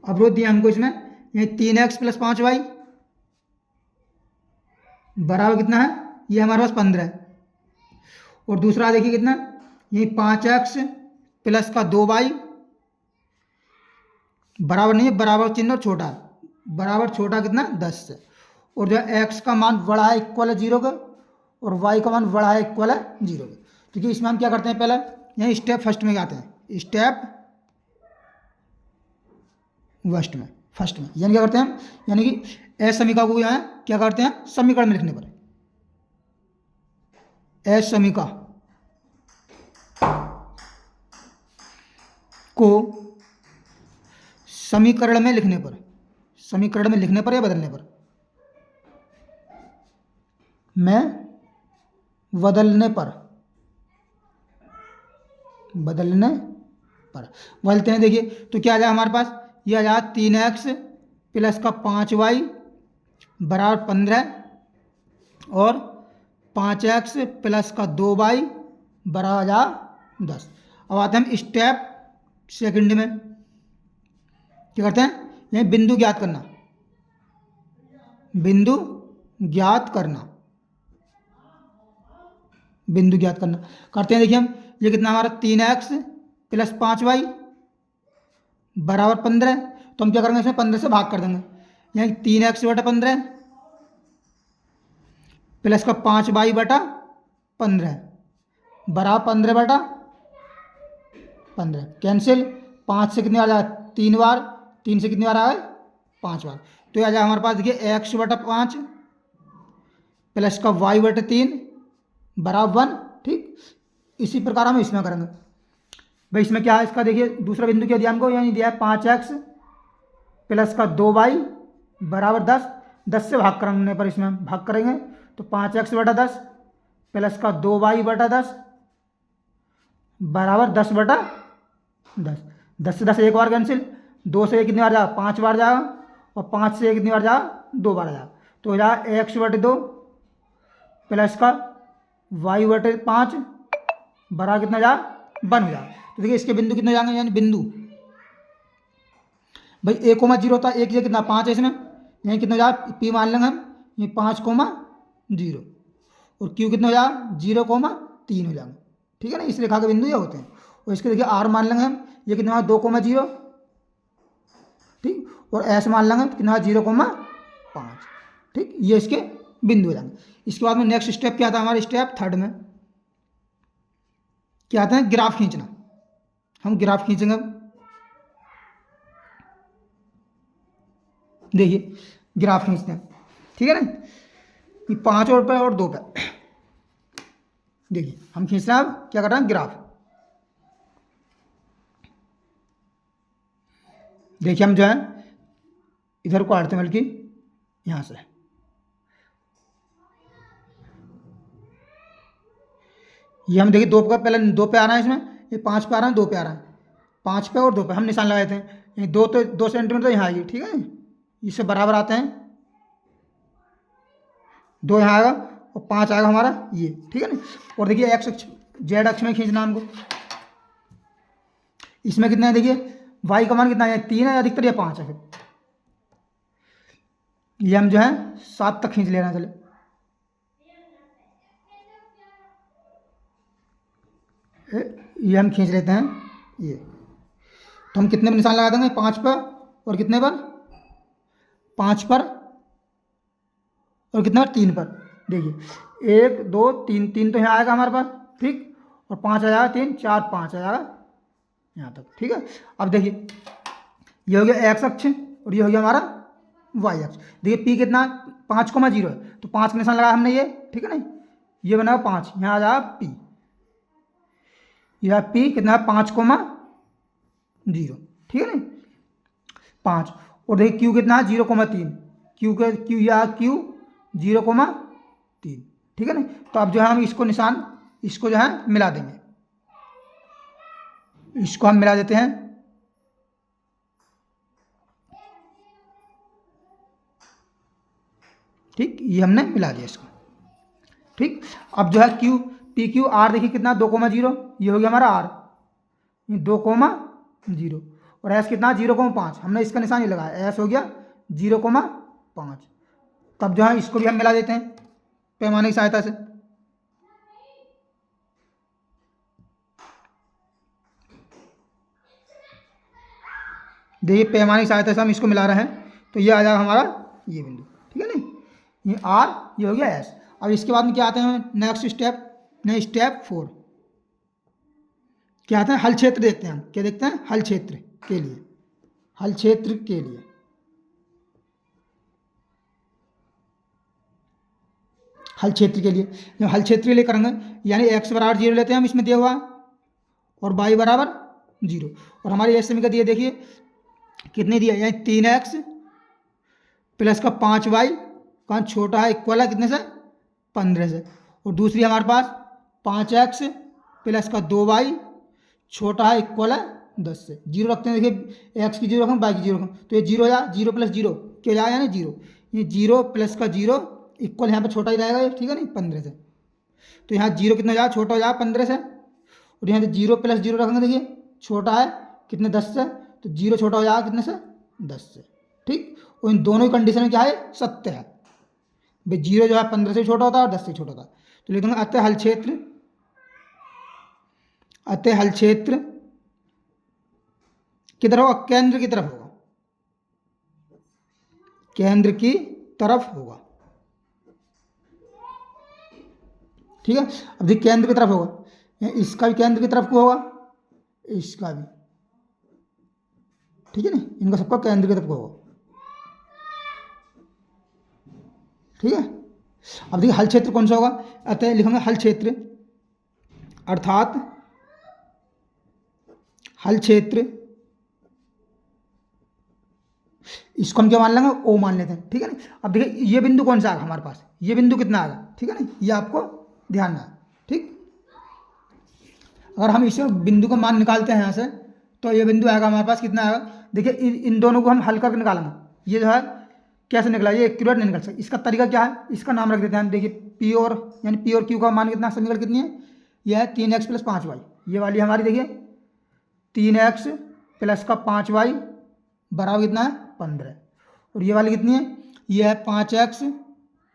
A: अवरोध दिया हमको इसमें, यानी 3x + 5y बराबर कितना है, ये हमारे पास 15 है। और दूसरा देखिए कितना, ये 5x प्लस का 2y बराबर नहीं है, बराबर चिन्ह और छोटा, बराबर छोटा कितना 10 से। और जो x का मान बड़ा है इक्वल है 0 का, और y का मान बड़ा है इक्वल है 0 का। देखिए इसमें हम क्या करते हैं, पहले यही स्टेप फर्स्ट में आते हैं, स्टेप फर्स्ट में यानी क्या करते हैं, यानी कि असमीका को यहाँ क्या करते हैं, समीकरण में लिखने पर, असमीका को समीकरण में लिखने पर, समीकरण में लिखने पर या बदलने पर, बदलने पर बदलते हैं। देखिए तो क्या आ जाए हमारे पास, ये आ जाए 3x प्लस का 5y बराबर 15, और 5x प्लस का 2y बराबर 10। अब आते हैं हम स्टेप सेकंड में, क्या करते हैं, यही बिंदु ज्ञात करना, बिंदु ज्ञात करना, बिंदु ज्ञात करना करते हैं। देखिए हम, ये कितना हमारा 3x प्लस 5y बराबर 15। तो हम क्या करेंगे, इसमें 15 से भाग कर देंगे। यहाँ 3x बटा 15 प्लस का 5y बटा 15 बराबर 15 बटा 15 कैंसिल। 5 से कितनी बार आया, 3 बार, 3 से कितनी बार आया, 5 बार। तो आ जाए हमारे पास, देखिए x बटा 5 प्लस का y बटा 3 बराबर 1। ठीक, इसी प्रकार हम इसमें करेंगे। भाई इसमें क्या है, इसका देखिए दूसरा बिंदु क्या दिया हमको, यानी दिया है 5x प्लस का 2y बराबर 10। 10 से भाग करने पर इसमें हम भाग करेंगे, तो 5x बटा 10 प्लस का 2y बटा 10 बराबर 10 बटा 10। 10 से 10 एक बार कैंसिल, 2 से कितनी बार जाएगा, 5 बार जाएगा, और 5 से कितनी बार जाएगा, 2 बार जाएगा। तो हो जाएगा x बटे 2 प्लस का y बटे 5 बराबर कितना जाएगा, 1 हो जाएगा। तो देखिए इसके बिंदु कितने जाएंगे, यानी बिंदु भाई 1,0 होता है, एक जगह कितना 5 है इसमें, यहीं कितना हो जाएगा, पी मान लेंगे हम, ये 5,0 और क्यू कितना हो जाएगा, 0,3 हो जाएगा। ठीक है ना, इस रेखा के बिंदु ये होते हैं। और इसके देखिए आर मान लेंगे हम, ये कितना है 2,0, ठीक, और एस मान लेंगे कितना है 0,5। ठीक, ये इसके बिंदु हो जाएंगे। इसके बाद में नेक्स्ट स्टेप क्या आता है हमारे, स्टेप 3 में क्या आता है, ग्राफ खींचना। हम ग्राफ खींचेंगे। देखिए ग्राफ खींचते हैं, ठीक है ना, ये 5 और पे और 2 पे। देखिए हम खींच रहे हैं, अब क्या कर रहे हैं, ग्राफ। देखिए हम जो है इधर को काटते हैं, बल्कि यहाँ से ये हम देखिए 2 पे, पहले 2 पे आ रहा है इसमें, ये 5 पे आ रहा है, 2 पे आ रहा है, 5 पे और 2 पे हम निशान लगाए थे। ये 2 सेंटीमीटर तो यहाँ आएगी, ठीक है, इससे बराबर आते हैं, 2 यहाँ आएगा और 5 आएगा हमारा ये, ठीक है ना। और देखिए एक्स अक्ष, जेड अक्ष में खींचना हमको। इसमें कितना है, देखिए वाई का मान कितना है, 3 है, अधिकतर या 5 है। फिर ये हम जो है 7 तक खींच लेना, चले ये हम खींच लेते हैं ये। तो हम कितने पर निशान लगा देंगे, 5 पर, और कितने पर, 5 पर, और कितने पर, 3 पर। देखिए 1 2 3, 3 तो यहाँ आएगा हमारे पास, ठीक, और 5 आ जाएगा, 3 4 5 आ जाएगा यहाँ तक, ठीक है। अब देखिए ये हो गया एक्स अक्ष और ये हो गया हमारा वाई अक्ष। देखिए पी कितना 5,0 है, तो 5 का निशान लगाया हमने ये, ठीक है ना, ये बना 5, यहाँ आ जाएगा पी, यह पी कितना है 5,0, ठीक है ना, 5। और देखिए क्यू कितना है 0,3, क्यू या क्यू 0,3, ठीक है ना। तो अब जो है हम इसको निशान, इसको जो है मिला देंगे, इसको हम मिला देते हैं। ठीक, ये हमने मिला दिया इसको, ठीक। अब जो है क्यू पी क्यू आर देखिए कितना 2,0, ये हो गया हमारा आर, 2,0, और एस कितना 0,5, हमने इसका निशान ये लगाया, एस हो गया 0,5। तब जो है इसको भी हम मिला देते हैं पैमाने की सहायता से। देखिए पैमाने की सहायता से हम इसको मिला रहे हैं, तो ये आ जाएगा हमारा ये बिंदु, ठीक है ना, ये आर, ये हो गया एस। अब इसके बाद में क्या आते हैं नेक्स्ट स्टेप, नहीं स्टेप 4 क्या आता है, हल क्षेत्र देखते हैं हम। क्या देखते हैं, हल क्षेत्र के लिए, हल क्षेत्र के लिए, हल क्षेत्र के लिए, जब हल क्षेत्र के लिए करेंगे, यानी x बराबर 0 लेते हैं हम, इसमें दिया हुआ, और y बराबर 0, और हमारी एस समीकरण दिए, देखिए कितने दिया, यानी 3x प्लस का 5y कहाँ छोटा है, इक्वल है कितने से, 15 से, और दूसरी हमारे पास 5x प्लस का 2y छोटा है, इक्वल है 10 से। 0 रखते हैं, देखिए x की 0 रखें, y की 0 रखें, तो ये 0 या 0 प्लस 0 क्या जाएगा, यानी 0, ये 0 प्लस का 0 इक्वल यहाँ पे छोटा ही रहेगा ये, ठीक है नहीं, 15 से। तो यहाँ 0 कितना जाएगा, छोटा हो जाएगा 15 से, और यहाँ से 0 प्लस 0 रखेंगे, देखिए छोटा है कितने 10 से, तो 0 छोटा हो जाएगा कितने से, 10 से। ठीक, और इन दोनों कंडीशन में क्या है, सत्य है भाई। 0 जो है 15 से छोटा होता है और 10 से छोटा होता है। तो लिख दूंगा अतः हल क्षेत्र किधर होगा, केंद्र की तरफ होगा, केंद्र की तरफ होगा। ठीक है, अब देखिए केंद्र की तरफ होगा, इसका भी केंद्र की तरफ को होगा, इसका भी। ठीक है ना, इनका सबका केंद्र की तरफ को होगा। ठीक है, अब देखिए हल क्षेत्र कौन सा होगा, अतः लिखूंगा हल क्षेत्र, अर्थात हल क्षेत्र, इसको हम क्या मान लेंगे, ओ मान लेते हैं। ठीक है ना, अब देखिए ये बिंदु कौन सा आएगा हमारे पास, ये बिंदु कितना आएगा। ठीक है ना, ये आपको ध्यान है। ठीक, अगर हम इसे बिंदु का मान निकालते हैं यहाँ से, तो ये बिंदु आएगा हमारे पास कितना आएगा। देखिए इन दोनों को हम हल करके निकालेंगे। ये जो है कैसे निकला, ये एक्यूरेट नहीं निकल सकता। इसका तरीका क्या है, इसका नाम रख देते हैं। देखिए पी और यानी पी और क्यू का मान कितना, समीकरण कितनी है, यह है 3x + 5y। ये वाली हमारी देखिए 3x + का 5y बराबर कितना है, 15। और ये वाली कितनी है, यह है 5x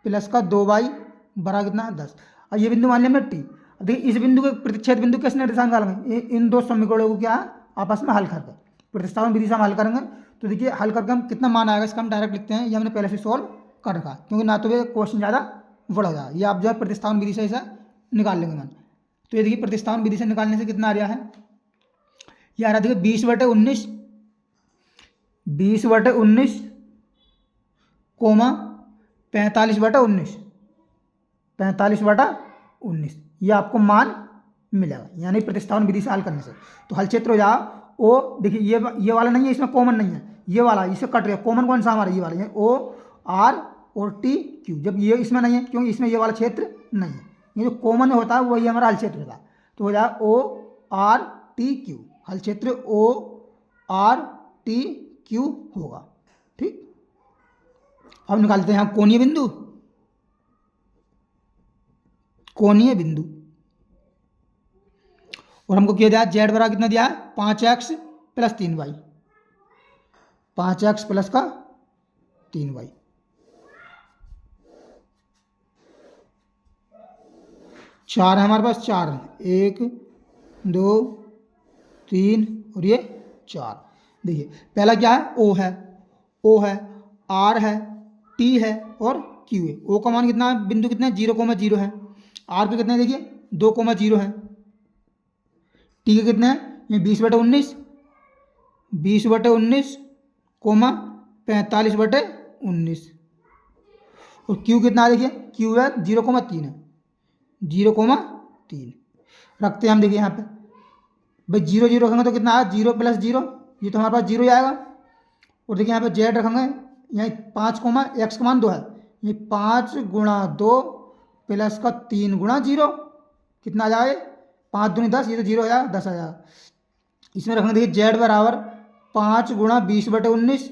A: + का 2y बराबर कितना है, 10। और ये बिंदु मान लिया हमने टी। देखिए इस बिंदु के प्रतिच्छेद बिंदु कैसे निर्देशांक निकालेंगे, इन दो समीकरणों को क्या है आपस में हल करके प्रतिस्थापन विधि से हम हल करेंगे। तो देखिए हल करके हम कितना मान आएगा इसका हम डायरेक्ट लिखते हैं, ये हमने पहले से सॉल्व कर रखा है, क्योंकि ना तो ये क्वेश्चन ज़्यादा बड़ा हो जाए, ये आप जो है प्रतिस्थापन विधि से ऐसा निकाल लेंगे मान। तो ये देखिए प्रतिस्थापन विधि से निकालने से कितना आ रहा है, ये आ रहा है देखिए 20/19 कोमा 45/19 45/19, ये आपको मान मिलेगा, यानी प्रतिस्थापन विधि से हल करने से। तो हल क्षेत्र हो जाएगा ओ, देखिए ये वाला नहीं है, इसमें कॉमन नहीं है, ये वाला इससे कट रहा है। कॉमन कौन सा हमारा, ये वाला, ये ओ आर और टी क्यू। जब ये इसमें नहीं है, क्योंकि इसमें ये वाला क्षेत्र नहीं है, ये जो कॉमन होता है वही हमारा हल क्षेत्र होता है। तो हो जाएगा ओ आर टी क्यू, हल क्षेत्र ओ आर टी क्यू होगा। ठीक, अब निकालते हैं हम कोणीय बिंदु, और हमको क्या दिया, जेड बराबर कितना दिया है, 5x + 3y, 5x + का 3y। चार है हमारे पास, 4, 1 2 3 और ये 4। देखिए पहला क्या है, ओ है, आर है, टी है और क्यू है। ओ का मान कितना है, बिंदु कितना है, 0,0 है। आर पे कितना है, देखिए 2,0 है। टी के कितने हैं, ये 20/19 कोमा 45/19। और क्यू कितना है, देखिए क्यू है 0,3 है, 0,3 रखते हैं हम। देखिए यहाँ पे भाई 0 0 रखेंगे तो कितना आया, 0 + 0, ये तो हमारे पास 0 ही आएगा। और देखिए यहाँ पे जेड रखेंगे, यहाँ 5, x का मान 2 है, ये 5 × 2 + का 3 × 0 कितना आ जाए, 5 दूनी 10, ये तो 0 आया, 10 आया। इसमें रखेंगे देखिए जेड बराबर 5 × 20/19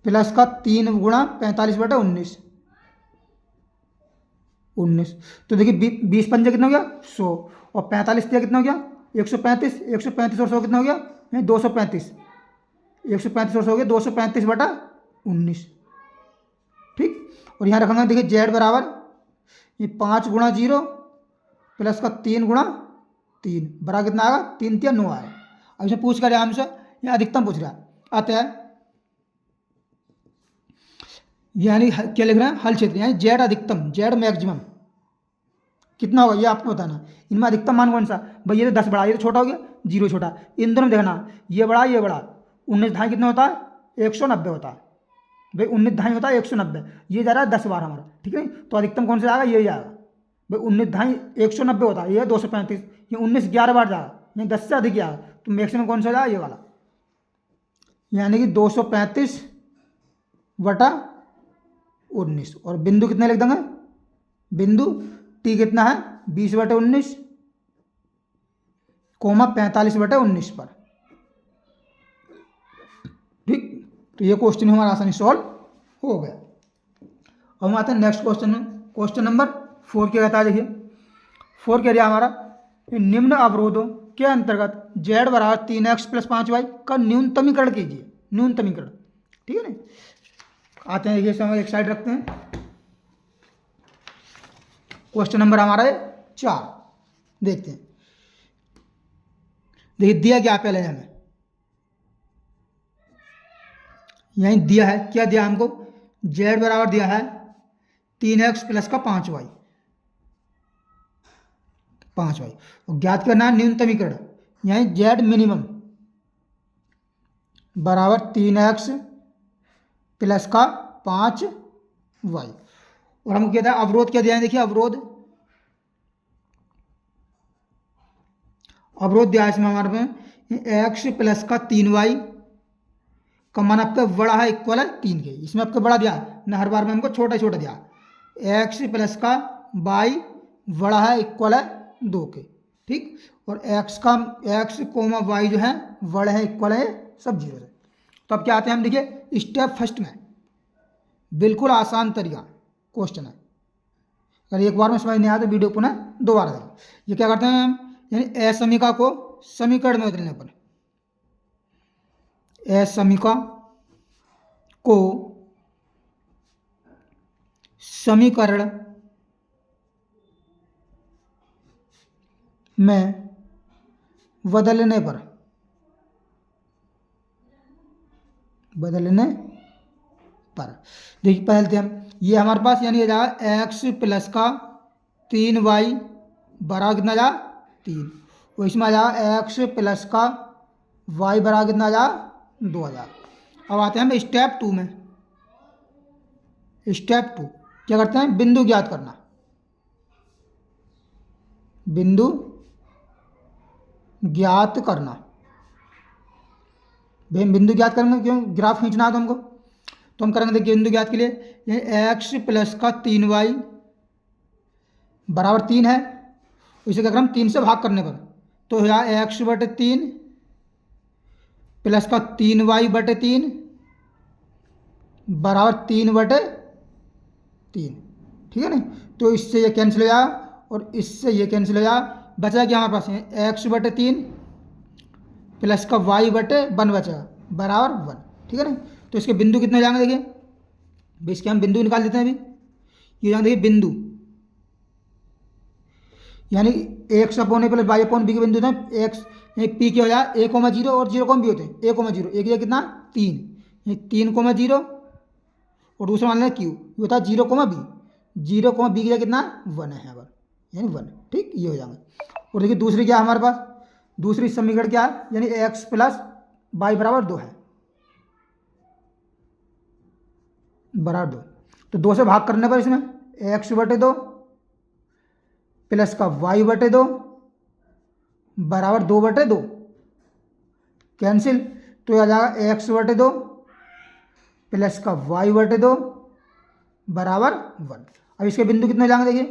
A: + का 3 × 45/19। तो देखिए 20 पंजे कितना हो गया, 100, और 45 दिया कितना हो गया, 135, 135 और 100 कितना हो गया, 235, 135 और 100 हो गया 235/19। ठीक, और यहाँ रखेंगे देखिए जेड बराबर ये 5 × 0 + का 3 × 3 बराबर कितना आएगा, 3 × 9 आएगा। अब इसमें पूछ कर हमसे, यहाँ अधिकतम पूछ रहा है, अतः यानी क्या लिख रहे हैं, हल क्षेत्र यानी जेड अधिकतम, जेड मैक्सिमम कितना होगा ये आपको बताना। इनमें अधिकतम मान कौन सा, भाई ये तो 10 बड़ा, ये तो छोटा हो गया, 0 छोटा। इन दोनों में देखना, ये बड़ा 19 ढाई कितना होता है, 190 होता है भाई, 19 ढाई होता है 190, ये जा रहा है 10 बार हमारा। ठीक है, तो अधिकतम कौन सा आएगा, ये आएगा भाई, 19 ढाई 190 होता है, ये 235, ये 19 11 बार जाएगा, ये 10 से अधिक आएगा, तो मैक्सिमम कौन सा जाएगा, ये वाला, यानी कि 235/19। और बिंदु कितने लिख देंगे, बिंदु टी कितना है, 20/19 कोमा 45/19 पर। ठीक, तो ये क्वेश्चन हमारा आसानी सॉल्व हो गया। अब हम आते हैं नेक्स्ट क्वेश्चन में। क्वेश्चन नंबर 4 क्या कहता है, देखिए 4 कह रहा है हमारा, निम्न अवरोधों के अंतर्गत जेड बराबर 3x प्लस 5y का न्यूनतमीकरण कीजिए, न्यूनतमीकरण। ठीक है ना। आते हैं, देखिए समय एक साइड रखते हैं। क्वेश्चन नंबर हमारा है 4, देखते हैं। देखिए दिया क्या पहले हमें, यहीं दिया है, क्या दिया हमको, जेड बराबर दिया है 3x प्लस का 5y और ज्ञात करना है न्यूनतमीकरण, यहीं जेड मिनिमम बराबर 3x प्लस का 5y। और हमको क्या था, अवरोध क्या दिया है, देखिए अवरोध दिया है इसमें हमारे में x प्लस का 3y का मान आपका बड़ा है, इक्वल है 3 के। इसमें आपको बड़ा दिया ना, हर बार में हमको छोटा छोटा दिया, x प्लस का y बड़ा है, इक्वल है 2 के। ठीक, और x कोमा y जो है बड़े है, इक्वल है सब 0 है। तो अब क्या आते हैं हम, देखिए स्टेप फर्स्ट में, बिल्कुल आसान तरीका क्वेश्चन है। अगर एक बार में समझ नहीं आया तो वीडियो पुनः दोबारा देखें। ये क्या करते हैं हम, यानी असमीका को समीकरण में बदलने पर, असमीका को समीकरण में बदलने पर देखिए पहले हम, ये हमारे पास यानी जाएगा x प्लस का 3y बराबर कितना जा 3, और इसमें आ जाएगा x प्लस का y बराबर कितना जा 2000। अब आते हैं हम स्टेप 2 में। स्टेप 2 क्या करते हैं, बिंदु ज्ञात करना, बिंदु ज्ञात करना। भाई बिंदु ज्ञात करना क्यों, ग्राफ खींचना है तो हमको, तो हम करेंगे, देखिए बिंदु ज्ञात के लिए ये x प्लस का 3y बराबर 3 है, इसे क्या करें हम 3 से भाग करने पर, तो यहाँ x बटे 3 प्लस का 3y बटे 3 बराबर 3 बटे 3। ठीक है ना, तो इससे ये कैंसिल हो जाएगा और इससे ये कैंसिल हो जाएगा, बचा क्या हमारे पास है x बटे 3 प्लस का y बटे 1 बचेगा बराबर 1। ठीक है ना, तो इसके बिंदु कितने हो जाएंगे, देखिए इसके हम बिंदु निकाल देते हैं अभी। ये जाएंगे देखिए बिंदु, यानी x अपॉन ए प्लस वाई अपॉन बी के बिंदु थे, x पी के हो जाए a,0 और 0, भी होते हैं a,0, एक ये कितना 3, ये 3,0 और दूसरा मान लें q, ये होता है 0,b, 0,b की जगह कितना 1 है यहाँ पर, यानी 1। ठीक, ये हो जाएंगे। और देखिए दूसरी क्या है हमारे पास, दूसरी समीकरण क्या है, यानी x प्लस वाई बराबर 2 है, बराबर 2, तो 2 से भाग करने पर इसमें x बटे 2 प्लस का y बटे 2 बराबर 2 बटे 2 कैंसिल, तो यह आ जाएगा x बटे 2 प्लस का y बटे 2 बराबर 1। अब इसके बिंदु कितने हो जाएंगे, देखिए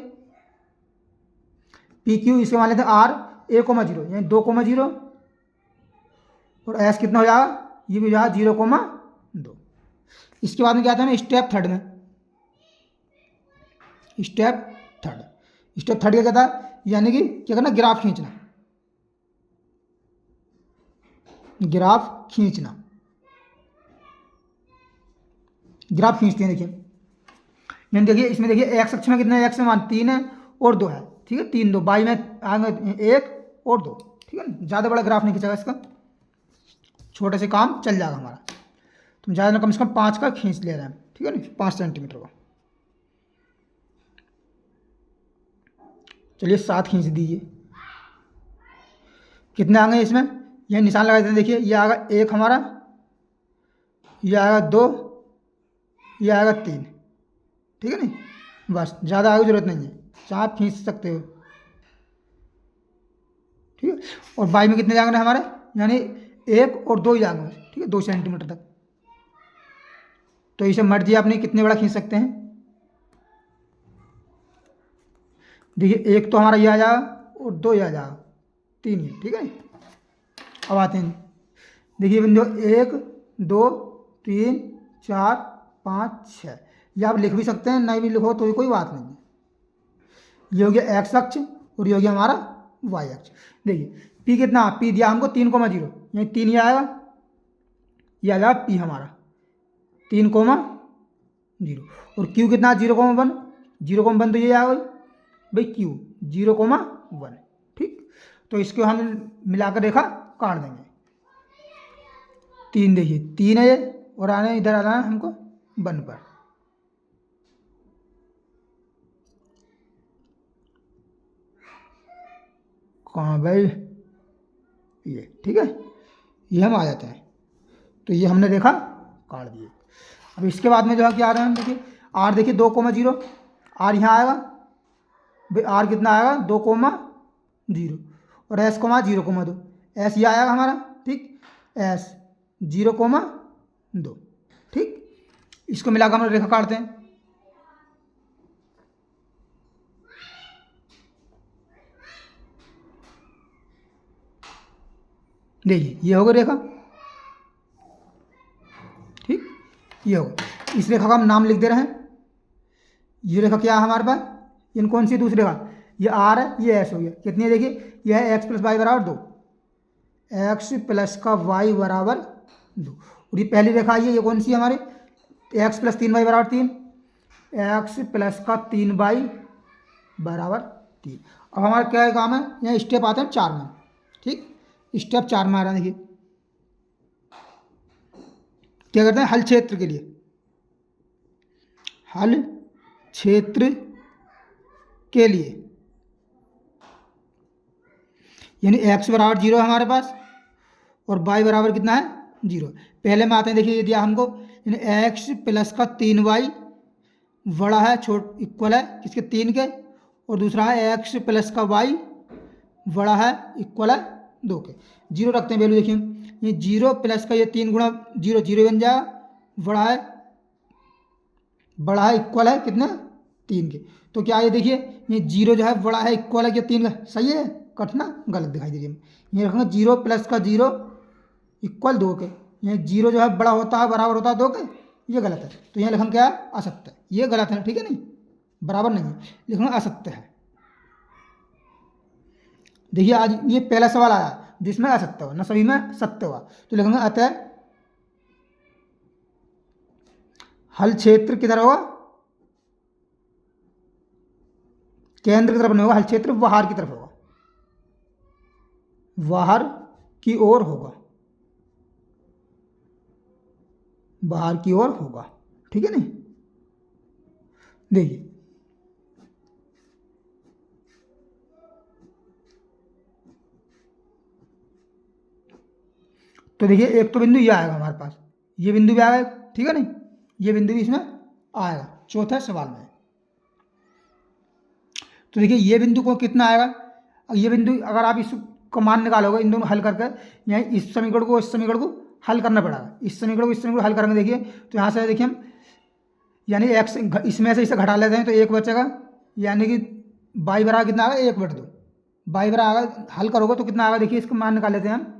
A: पी क्यू, इसके मान लेते हैं r a,0 यानी 2,0 और s कितना हो जाएगा, ये भी हो जाएगा 0,2। इसके बाद में क्या आता है स्टेप थर्ड में, स्टेप थर्ड क्या कहता है, यानी कि क्या करना, ग्राफ खींचना, ग्राफ खींचते हैं। देखिए यानी देखिए इसमें देखिए x अक्ष में कितना है, x में मान 3 है और 2 है। ठीक है, 3 2, बाई में आएंगे 1 और 2। ठीक है ना, ज़्यादा बड़ा ग्राफ नहीं खींचेगा इसका, छोटे से काम चल जाएगा हमारा। तुम ज़्यादा ना, कम से कम 5 का खींच ले रहे हैं। ठीक है ना, 5 सेंटीमीटर का, चलिए 7 खींच दीजिए। कितने आएंगे इसमें, यह निशान लगा देते हैं। देखिए ये आएगा 1 हमारा, ये आएगा 2, ये आएगा 3। ठीक है ना, बस ज़्यादा आगे जरूरत नहीं है, 7 खींच सकते हो। ठीक है, और बाई में कितने जाएंगे हमारे, यानी 1 और 2 ही जाएंगे। ठीक है, 2 सेंटीमीटर तक, तो इसे मर्जी आपने कितने बड़ा खींच सकते हैं। देखिए 1 तो हमारा ये आ जाएगा और 2 ये आ जाएगा, 3 ही। ठीक है, अब आते हैं, देखिए बिंदु 1 2 3 4 5 6, ये आप लिख भी सकते हैं, नहीं भी लिखो तो कोई बात नहीं है। ये हो गया x अक्ष और ये हो गया हमारा y अक्ष। देखिए पी कितना, पी दिया हमको 3,0, यही 3 ही आएगा, ये आ जाएगा पी हमारा 3,0। और क्यू कितना 0,1, 0,1 तो ये आएगा भाई क्यू 0,1। ठीक, तो इसको हम मिलाकर रेखा काट देंगे। 3 देखिए 3 है ये, और आने इधर आना है हमको 1 पर। कहाँ भाई ये, ठीक है, ये हम आ जाते हैं। तो ये हमने रेखा काट दिए। अब इसके बाद में जो है क्या आ रहा है, हम देखिए आर, देखिए 2,0, आर यहाँ आएगा भाई, आर कितना आएगा 2,0, और एस 0,2, एस ये आएगा हमारा, ठीक, एस 0,2। ठीक, इसको मिलाकर हम रेखा काटते हैं। देखिए ये होगा रेखा, ठीक, ये होगा। इस रेखा का हम नाम लिख दे रहे हैं। ये रेखा क्या है हमारे पास, इन कौन सी दूसरी रेखा, ये आर है, ये एस हो गया। कितनी है देखिए, यह है एक्स प्लस वाई बराबर 2, एक्स प्लस का वाई बराबर 2। और ये पहली रेखा आई है, ये कौन सी है हमारी, एक्स प्लस 3 वाई बराबर 3, एक्स प्लस का 3 वाई बराबर 3। अब हमारा क्या काम है, यहाँ स्टेप आते हैं 4 में। ठीक, स्टेप 4 में आ रहा है, देखिए क्या करते हैं, हल क्षेत्र के लिए, हल क्षेत्र के लिए, यानी x बराबर 0 है हमारे पास, और y बराबर कितना है 0। पहले में आते हैं, देखिए ये दिया हमको, यानी x प्लस का 3y बड़ा है छोट इक्वल है किसके, 3 के, और दूसरा है x प्लस का y बड़ा है इक्वल है 2 के। 0 रखते हैं वैल्यू, देखिए ये 0 प्लस का ये 3 गुणा 0, 0 बन जाएगा, बड़ा है इक्वल है कितना 3 के। तो क्या ये देखिए, ये 0 जो है बड़ा है इक्वल है क्या 3 का, सही है, कटना गलत दिखाई दे रही है। ये रखूँगा 0 प्लस का 0 इक्वल 2 के, ये 0 जो है बड़ा होता है बराबर होता है 2 के, ये गलत है। तो यहाँ लिखूँ क्या है, असत्य, ये गलत है, ठीक है, नहीं बराबर नहीं है, लिखूँगा असत्य है। देखिए आज ये पहला सवाल आया जिसमें असत्य हुआ, ना सभी में सत्य हुआ, तो लिखूँगा अतः हल क्षेत्र किधर होगा, केंद्र की तरफ नहीं होगा, हल क्षेत्र बाहर की तरफ होगा, बाहर की ओर होगा, बाहर की ओर होगा, ठीक है नहीं। देखिए तो देखिए एक तो बिंदु ये आएगा हमारे पास, ये बिंदु भी आएगा, ठीक है नहीं, ये बिंदु भी इसमें आएगा चौथे सवाल में। तो देखिए ये बिंदु को कितना आएगा, ये बिंदु अगर आप इस का मान निकालोगे, इन दोनों हल करके, यहाँ इस समीकरण को इस समीकरण को हल करना पड़ेगा, इस समीकरण को इस समीकरण को हल करेंगे। देखिए तो यहाँ से देखिए हम, यानी एक्स इसमें से इसे घटा लेते हैं तो 1 बचेगा, यानी कि बाई बराबर कितना आएगा 1/2, बाई बराबर हल करोगे तो कितना आएगा, देखिए इसका मान निकाल लेते हैं हम,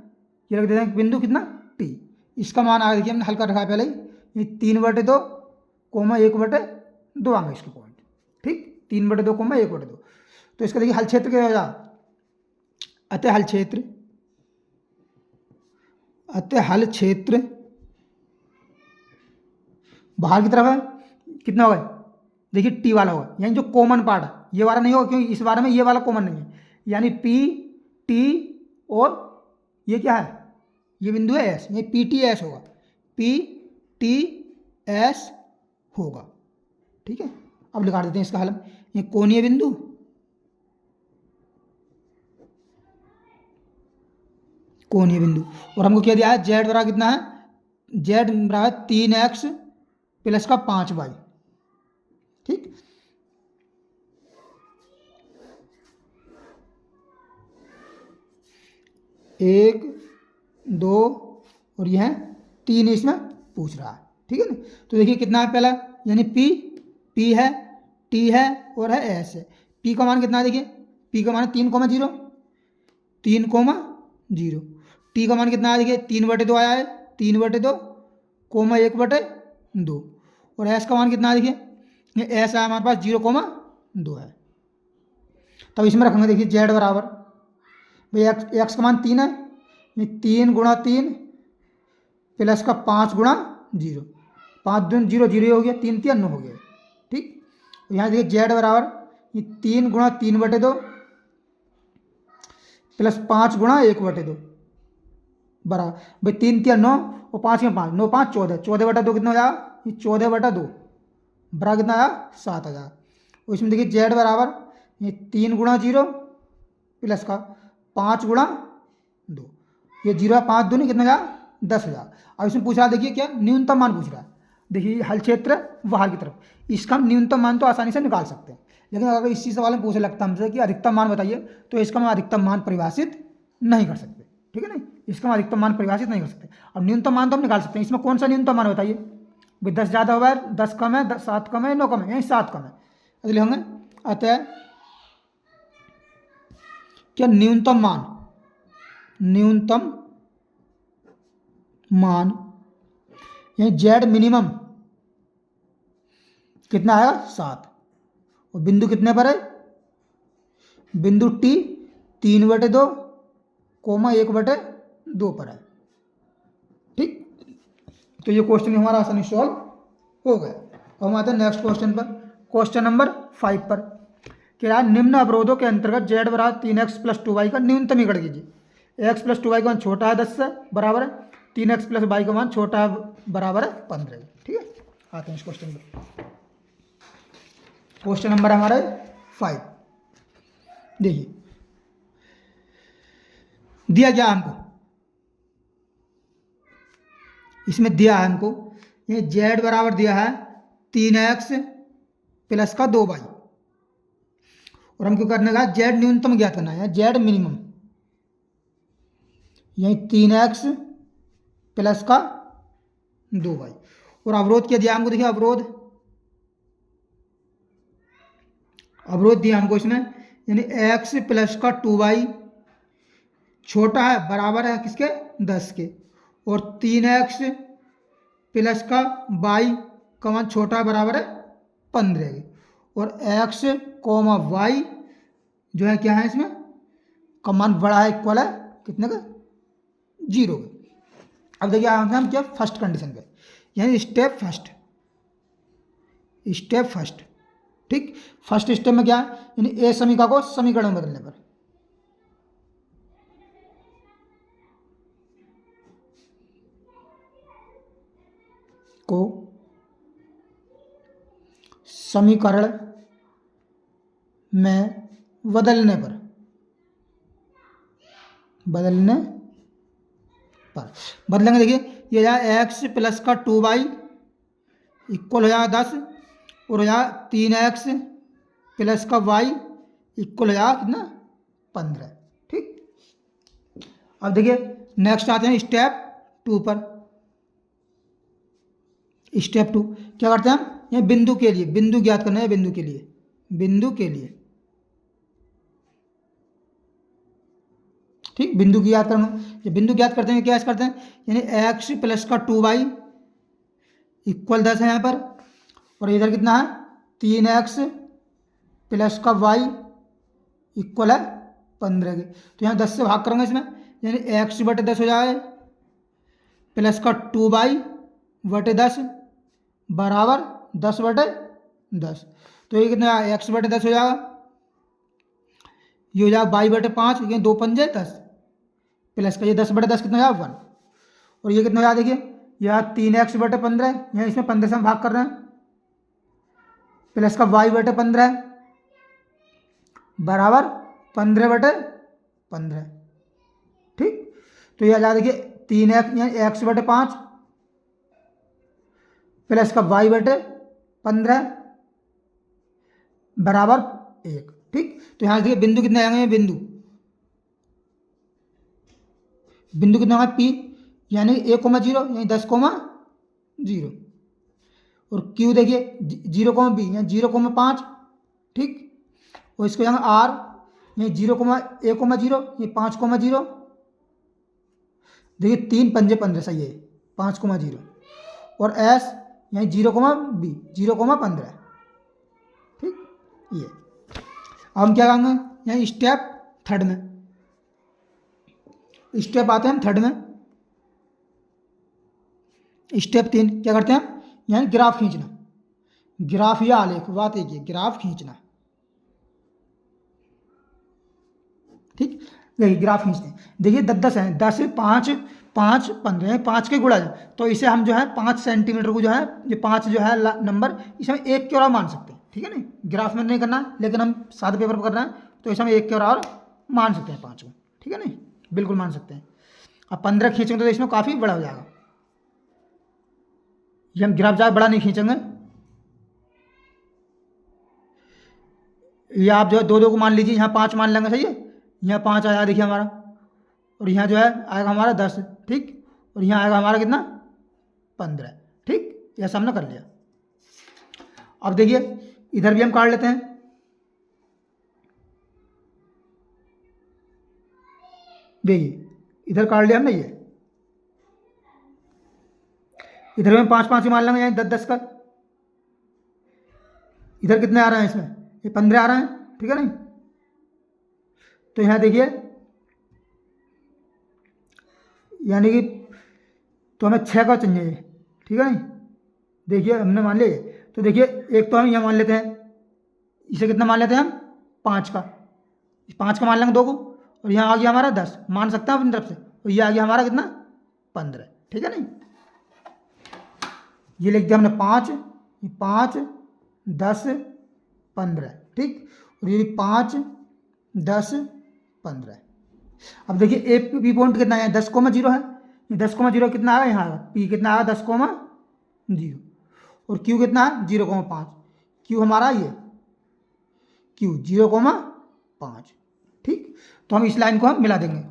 A: ये रख देते हैं बिंदु कितना टी, इसका मान आएगा, देखिए हमने हल कर रखा है पहले ही, ये 3/2 कोमा 1/2 आएंगे इसके पॉइंट, ठीक, 3/2 कोमा 1/2। तो इसका देखिए हल क्षेत्र क्या हो जाएगा, अतः हल क्षेत्र, अतः हल क्षेत्र बाहर की तरफ है, कितना होगा, देखिए टी वाला होगा, यानी जो कॉमन पार्ट है, ये वाला नहीं होगा क्योंकि इस बारे में ये वाला कॉमन नहीं है, यानी पी टी, और ये क्या है, ये बिंदु है एस, ये पी टी एस होगा, पी टी एस होगा, ठीक है। अब लिखा देते हैं इसका हल, ये कोणीय बिंदु, कोणीय बिंदु, और हमको क्या दिया है, जेड बराबर कितना है, जेड बराबर 3x प्लस का 5y, ठीक, एक 2 और यह 3 इसमें पूछ रहा है, ठीक है ना। तो देखिए कितना है पहला, यानी पी है, टी है और है एस है। पी का मान कितना है, देखिए पी का मान 3,0, 3,0, टी का मान कितना है, देखिए 3/2 आया है, 3/2 कोमा 1/2, और एस का मान कितना है, देखिए ये एस है हमारे पास 0,2 है। तब इसमें रखेंगे, देखिए जेड बराबर भाई एक्स का मान 3 है, ये 3 गुणा 3 प्लस का 5 गुणा 0, 5 दून 0, 0 हो गया, 3 3 9 हो गया। ठीक, यहाँ देखिए जेड बराबर ये 3 गुणा 3/2 प्लस 5 गुणा 1/2 बराबर भाई 3 3 9 और 5 में 5, 9 5 14, 14/2 कितना हो जाएगा, ये 14/2 बराबर कितना आया 7 आ जाएगा। और इसमें देखिए जेड बराबर ये 3 गुणा 0 प्लस का 5 गुणा 2, ये 0 5 दूनी कितना हो जाएगा 10 हो जाएगा। अब इसमें पूछ रहा है देखिए क्या न्यूनतम मान पूछ रहा है। देखिए हल क्षेत्र बाहर की तरफ, इसका हम न्यूनतम मान तो आसानी से निकाल सकते हैं, लेकिन अगर इसी सवाल में पूछे लगता हमसे कि अधिकतम मान बताइए, तो इसका हम अधिकतम मान परिभाषित नहीं कर सकते। ठीक है नहीं, इसका हम अधिकतम मान परिभाषित नहीं कर सकते। अब न्यूनतम मान तो हम निकाल सकते हैं। इसमें कौन सा न्यूनतम मान बताइए भाई, 10 ज़्यादा हुआ है, 10 कम है, 7 कम है, 9 कम है, यही 7 कम है, इसलिए होंगे। अतः क्या न्यूनतम मान ये जेड मिनिमम कितना आएगा 7, और बिंदु कितने पर है, बिंदु टी 3/2 कोमा 1/2 पर है। ठीक, तो ये क्वेश्चन हमारा आसानी सॉल्व हो गया। अब हम आते हैं नेक्स्ट क्वेश्चन पर, क्वेश्चन नंबर 5 पर। क्या निम्न अवरोधों के अंतर्गत जेड बराबर 3x + 2y का न्यूनतमीकरण कीजिए। x + 2y का मान छोटा है 10 से बराबर है 3x + y का मान छोटा है बराबर है 15। ठीक है, आते हैं इस क्वेश्चन पर। क्वेश्चन नंबर हमारा 5, देखिए दिया गया हमको, इसमें दिया है हमको ये z बराबर दिया है 3x + का 2y, और हमको करने का z न्यूनतम ज्ञात करना है, z मिनिमम यही 3x + का 2y, और अवरोध क्या दिया हमको, देखिए अवरोध दिया हमको इसमें, यानी x + का 2y छोटा है बराबर है किसके 10 के, और 3x + का y का मान छोटा है बराबर है 15 के, और x, y जो है क्या है इसमें का मान बड़ा है इक्वल है कितने का 0 के। अब देखिए हम क्या फर्स्ट कंडीशन पे, यानी स्टेप फर्स्ट। ठीक, फर्स्ट स्टेप में क्या है, यानी ए समीकरण को समीकरण में बदलने पर, को समीकरण में बदलने पर बदलेंगे। देखिए ये जाए x + का 2y इक्वल हो जाएगा 10, और हो जाएगा 3x + का y इक्वल हो जाएगा कितना 15। ठीक, अब देखिए नेक्स्ट आते हैं स्टेप 2 पर। स्टेप 2 क्या करते हैं हम, ये बिंदु के लिए बिंदु ज्ञात करना है, बिंदु के लिए ठीक, बिंदु की याद करना, ये बिंदु ज्ञात करते हैं क्या करते हैं, यानी x + का 2y इक्वल 10 है यहाँ पर, और इधर कितना है 3x + का y इक्वल है 15 के, तो यहाँ 10 से भाग करेंगे इसमें, यानी x/10 हो जाए प्लस का 2y/10 बराबर 10/10, तो ये कितना x/10 हो जाएगा, ये हो जाएगा y/5, ये 2 पंजे 10 प्लस का ये 10/10 कितना हो जाएगा 1, और ये कितना हो जाएगा देखिए यह 3x/15, यहाँ इसमें 15 से हम भाग कर रहे हैं, प्लस का y/15 बराबर 15/15। ठीक, तो यह आ जाएगा देखिए 3x यानी x/5 प्लस का y/15 बराबर 1। ठीक, तो यहाँ देखिए बिंदु कितने आएंगे, बिंदु कितना होगा P, यानी 1,0 यानी 10,0, और Q देखिए 0,B यानी 0,5। ठीक, और इसको यहाँ R यानी 0,1,0 ये 5,0, देखिए 3 पंजे 15 सही है 5,0, और S यानी 0,B 0,15। ठीक, ये अब हम क्या करेंगे यहाँ स्टेप 3 में, स्टेप आते हैं हम थर्ड में। स्टेप 3 क्या करते हैं हम, यानी ग्राफ खींचना। ग्राफ या आलेख, बात एक ही, ग्राफ खींचना। ठीक, देखिए ग्राफ खींचते हैं। देखिए 10 है, 10 5 5 15 5 के गुणा है, तो इसे हम जो है 5 सेंटीमीटर को जो है, ये 5 जो है नंबर, इसे हम 1 के और मान सकते हैं। ठीक है नहीं, ग्राफ में नहीं करना, लेकिन हम सादे पेपर पर करना है, तो इसे हम 1 के और मान सकते हैं 5 को। ठीक है नहीं, बिल्कुल मान सकते हैं। अब 15 खींचेंगे तो इसमें काफ़ी बड़ा हो जाएगा। ये हम ग्राफ ज़्यादा बड़ा नहीं खींचेंगे, ये आप जो है 2 2 को मान लीजिए, यहाँ 5 मान लेंगे। सही है, यहाँ 5 आया देखिए हमारा, और यहाँ जो है आएगा हमारा 10। ठीक, और यहाँ आएगा हमारा कितना, 15। ठीक, यह हमने कर लिया। अब देखिए इधर भी हम काट लेते हैं। देखिए इधर काट लिया हमने, ये इधर में 5 5 ही मान लेंगे, यानी 10 10 का। इधर कितने आ रहे हैं, इसमें ये 15 आ रहे हैं। ठीक है नहीं, तो यहाँ देखिए, यानी कि तो हमें 6 का चाहिए। ठीक है नहीं, देखिए हमने मान लिया। तो देखिए एक तो हम यहाँ मान लेते हैं, इसे कितना मान लेते हैं हम, 5 का। 5 का मान लेंगे 2 को, और यहाँ आ गया हमारा 10, मान सकते हैं अपनी तरफ से, और ये आ गया हमारा कितना, 15। ठीक है नहीं, ये लिख दिया हमने 5 5 10 15। ठीक, और ये 5 10 15। अब देखिए ए पी पॉइंट कितना है, 10,0 है। ये 10,0 कितना आएगा, यहाँ आएगा पी कितना आएगा, 10,0, और क्यू कितना है, 0,5। क्यू हमारा ये क्यू 0,5। ठीक, तो हम इस लाइन को हम मिला देंगे।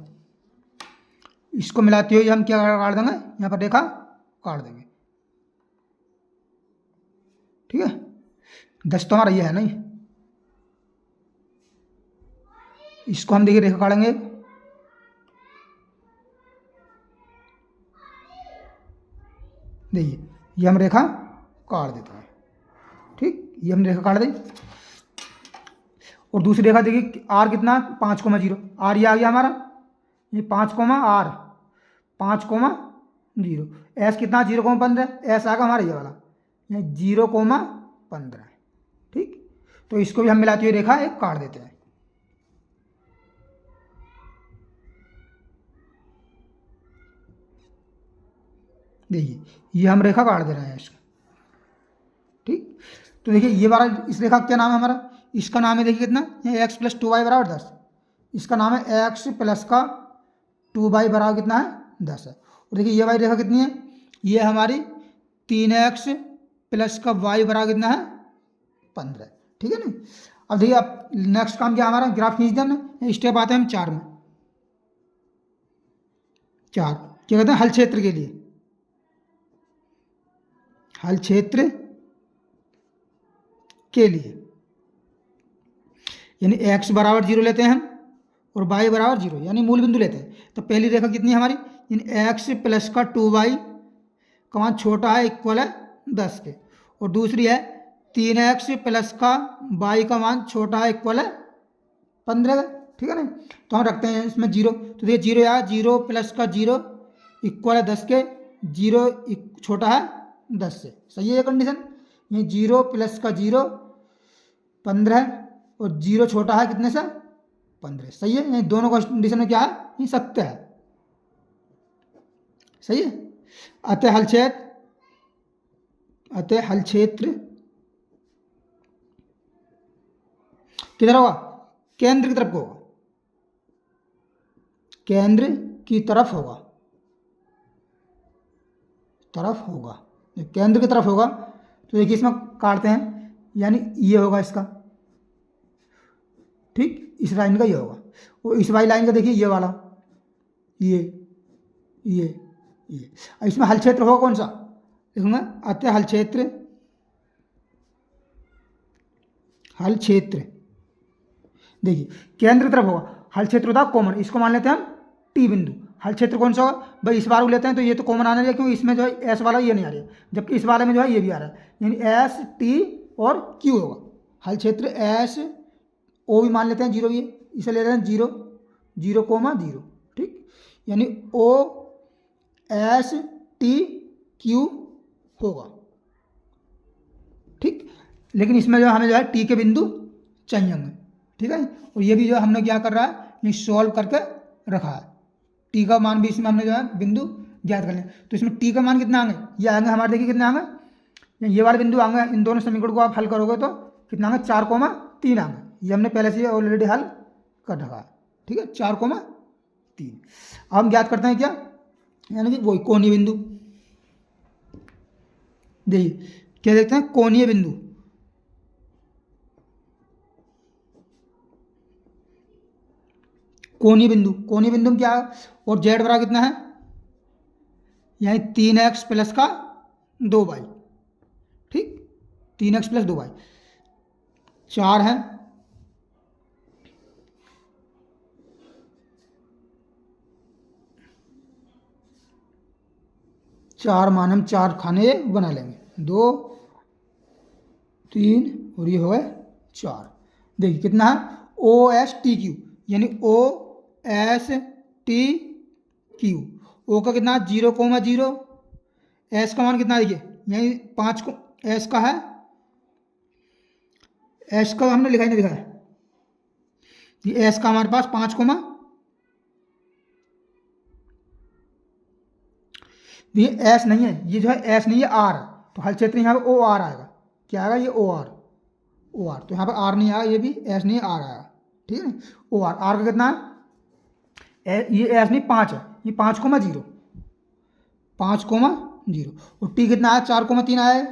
A: इसको मिलाते हुए हम क्या काट देंगे, यहाँ पर रेखा काट देंगे। ठीक है, 10 तो हमारा ये है नहीं, इसको हम देखिए रेखा काटेंगे। देखिए ये हम रेखा काट देते हैं। ठीक, ये हम रेखा काट दें, और दूसरी रेखा देखिए आर कितना है, 5,0। आर ये आ गया हमारा, ये 5,R 5,0। एस कितना, 0,15। एस आएगा हमारा ये वाला, ये 0,15। ठीक, तो इसको भी हम मिलाते हुए रेखा एक काट देते हैं। देखिए ये हम रेखा काट दे रहे हैं इसको। ठीक, तो देखिए ये वाला, इस रेखा का क्या नाम है हमारा, इसका नाम है देखिए कितना, ये x + 2y = 10। इसका नाम है x + 2y = कितना है, 10 है। और देखिए ये वाली रेखा कितनी है, ये हमारी 3x + y = कितना है, 15। ठीक है ना, अब देखिए अब नेक्स्ट काम क्या हमारा, ग्राफ खींच देना। स्टेप आते हैं हम 4 में। 4 क्या कहते हैं, हल क्षेत्र के लिए। हल क्षेत्र के लिए, यानी x = 0 लेते हैं हम, और y = 0, यानी मूल बिंदु लेते हैं। तो पहली रेखा कितनी है हमारी, यानी x + 2y का मान छोटा है इक्वल है 10 के, और दूसरी है 3x + y का मान छोटा है इक्वल है 15 का। ठीक है ना, तो हम रखते हैं इसमें 0। तो देखिए 0 या 0 + 0 इक्वल है 10 के, 0 छोटा है 10 से। सही है ये कंडीशन, ये 0 + 0 15, और 0 छोटा है कितने से, 15। सही है, ये दोनों कंडीशन में क्या है, ये सत्य है। सही है, अतः हल क्षेत्र किधर होगा, केंद्र की तरफ होगा, केंद्र की तरफ होगा, केंद्र की तरफ होगा। तो देखिए इसमें काटते हैं, यानी ये होगा इसका। ठीक, इस लाइन का ये होगा, और इस वाली लाइन का देखिए ये वाला, ये इसमें हल क्षेत्र होगा कौन सा, देखूंगा। अतः हल क्षेत्र देखिए केंद्र की तरफ होगा। हल क्षेत्र होता है कॉमन, इसको मान लेते हैं हम टी बिंदु। हल क्षेत्र कौन सा होगा भाई, इस बार को लेते हैं, तो ये तो कॉमन आने लगा, क्योंकि इसमें जो है एस वाला ये नहीं आ रहा है, जबकि इस वाले में जो है ये भी आ रहा है, यानी एस टी और क्यू होगा। हल क्षेत्र एस ओ भी मान लेते हैं 0, ये इसे ले रहे हैं 0 0,0। ठीक, यानी OSTQ होगा। ठीक, लेकिन इसमें जो हमें जो है टी के बिंदु चाहिए होंगे। ठीक है, और ये भी जो हमने क्या कर रहा है, ये सॉल्व करके रखा है। टी का मान भी इसमें हमने जो है बिंदु ज्ञात कर लिया। तो इसमें टी का मान कितना आएंगे, ये आएंगे हमारे, देखिए कितने आएंगे, ये वाले बिंदु आएंगे। इन दोनों समीकरण को आप हल करोगे तो कितना आएंगे, 4,3 आएंगे। ये हमने पहले से ऑलरेडी हल कर रखा है। ठीक है, 4,3। अब हम ज्ञात करते हैं क्या, यानी कि वही कोणीय बिंदु। देखिए क्या देखते हैं, कोणीय बिंदु। कोणीय बिंदु, कोणीय बिंदु में क्या है, और जेड बराबर कितना है, यानी 3x प्लस का 2y। ठीक, 3x प्लस 2y 4 है। चार मान हम 4 खाने बना लेंगे, 2 3 और ये हो गए 4। देखिए कितना है, OSTQ, यानी OSTQ। ओ का कितना है 0,0। एस का मान कितना है, देखिए यही 5 को एस का है, एस का हमने लिखा ही नहीं, लिखा है ये एस का हमारे पास 5, ये एस नहीं है, ये जो है एस नहीं है, आर। तो हल क्षेत्र यहाँ पे ओ आर आएगा। क्या आएगा, ये ओ आर, ओ आर। तो यहाँ पर आर नहीं आएगा, ये भी एस नहीं है, आर आएगा। ठीक है, ओ आर। आर का कितना है, ये एस नहीं 5 है, ये 5,0, 5,0। और टी कितना है, 4,3 आया है।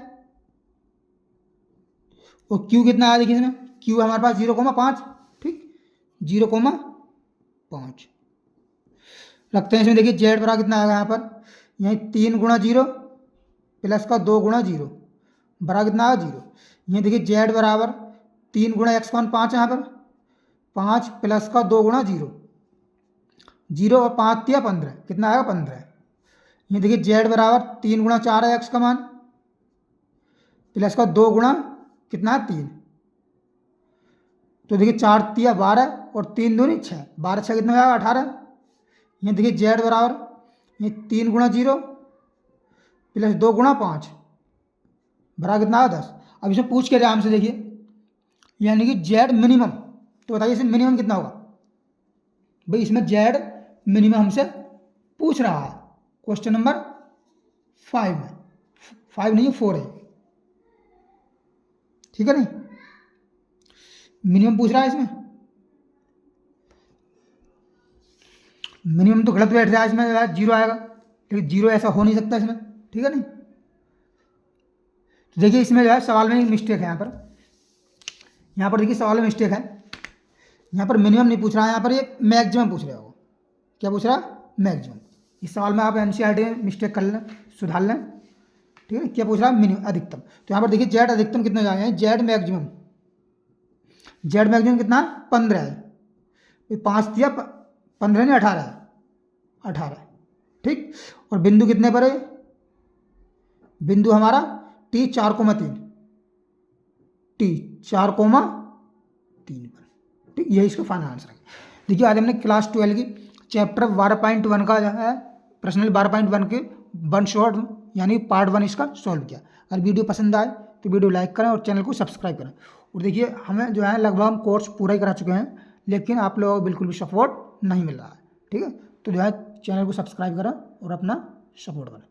A: और क्यू कितना आया, देखिए इसमें क्यू हमारे पास 0,5। ठीक, 0,5 रखते हैं इसमें। देखिए जेड बराबर कितना आएगा, यहाँ पर यहीं 3 गुणा 0 प्लस का 2 गुणा 0 बराबर कितना आएगा 0। यहीं देखिए जेड बराबर 3 गुणा एक्स का मान 5 है, यहाँ पर 5 प्लस का 2 गुणा 0, 0 और 5 दिया 15, कितना आएगा 15। ये देखिए जेड बराबर 3 गुणा 4 है एक्स का मान, प्लस का 2 गुणा कितना है 3। तो देखिए 4 दिया 12 और 3 दूनी 6, 12 6 कितना आएगा 18। ये देखिए जेड बराबर ये 3 गुणा 0 प्लस 2 गुणा 5 बराबर कितना आएगा 10। अब इसमें पूछ के आराम से देखिए, यानी कि जेड मिनिमम। तो बताइए इसमें मिनिमम कितना होगा भाई, इसमें जेड मिनिमम हमसे पूछ रहा है क्वेश्चन नंबर 5 में, 5 नहीं है 4 है। ठीक है, नहीं मिनिमम पूछ रहा है इसमें, मिनिमम तो गलत बैठ रहा है इसमें, 0 आएगा, लेकिन 0 ऐसा हो नहीं सकता इसमें। ठीक है, नहीं तो देखिए इसमें जो है सवाल में मिस्टेक है। यहाँ पर देखिए सवाल में मिस्टेक है, यहाँ पर मिनिमम नहीं पूछ रहा है, यहाँ पर ये मैक्सिमम पूछ रहा होगा। क्या पूछ रहा है, मैक्सिमम। इस सवाल में आप एनसीईआरटी में मिस्टेक कर लें, सुधार लें। ठीक है, क्या पूछ रहा है, मिनिमम अधिकतम। तो यहाँ पर देखिए जेड अधिकतम कितना जाएगा, जेड मैक्सिमम, जेड मैक्सिमम कितना 15 है। 5 दिया 15 नहीं 18 है, 18। ठीक, और बिंदु कितने पर है, बिंदु हमारा टी 4,3, टी 4,3 पर। ठीक, यही इसका फाइनल आंसर है। देखिए आज हमने क्लास 12 की चैप्टर 12.1 का जो है प्रश्नल 12.1 के 1 शॉर्ट यानी पार्ट 1 इसका सॉल्व किया। अगर वीडियो पसंद आए तो वीडियो लाइक करें और चैनल को सब्सक्राइब करें। और देखिए हमें जो है लगभग हम कोर्स पूरा ही करा चुके हैं, लेकिन आप लोगों को बिल्कुल भी सपोर्ट नहीं मिल रहा है। ठीक है, तो जो है चैनल को सब्सक्राइब करें और अपना सपोर्ट करें।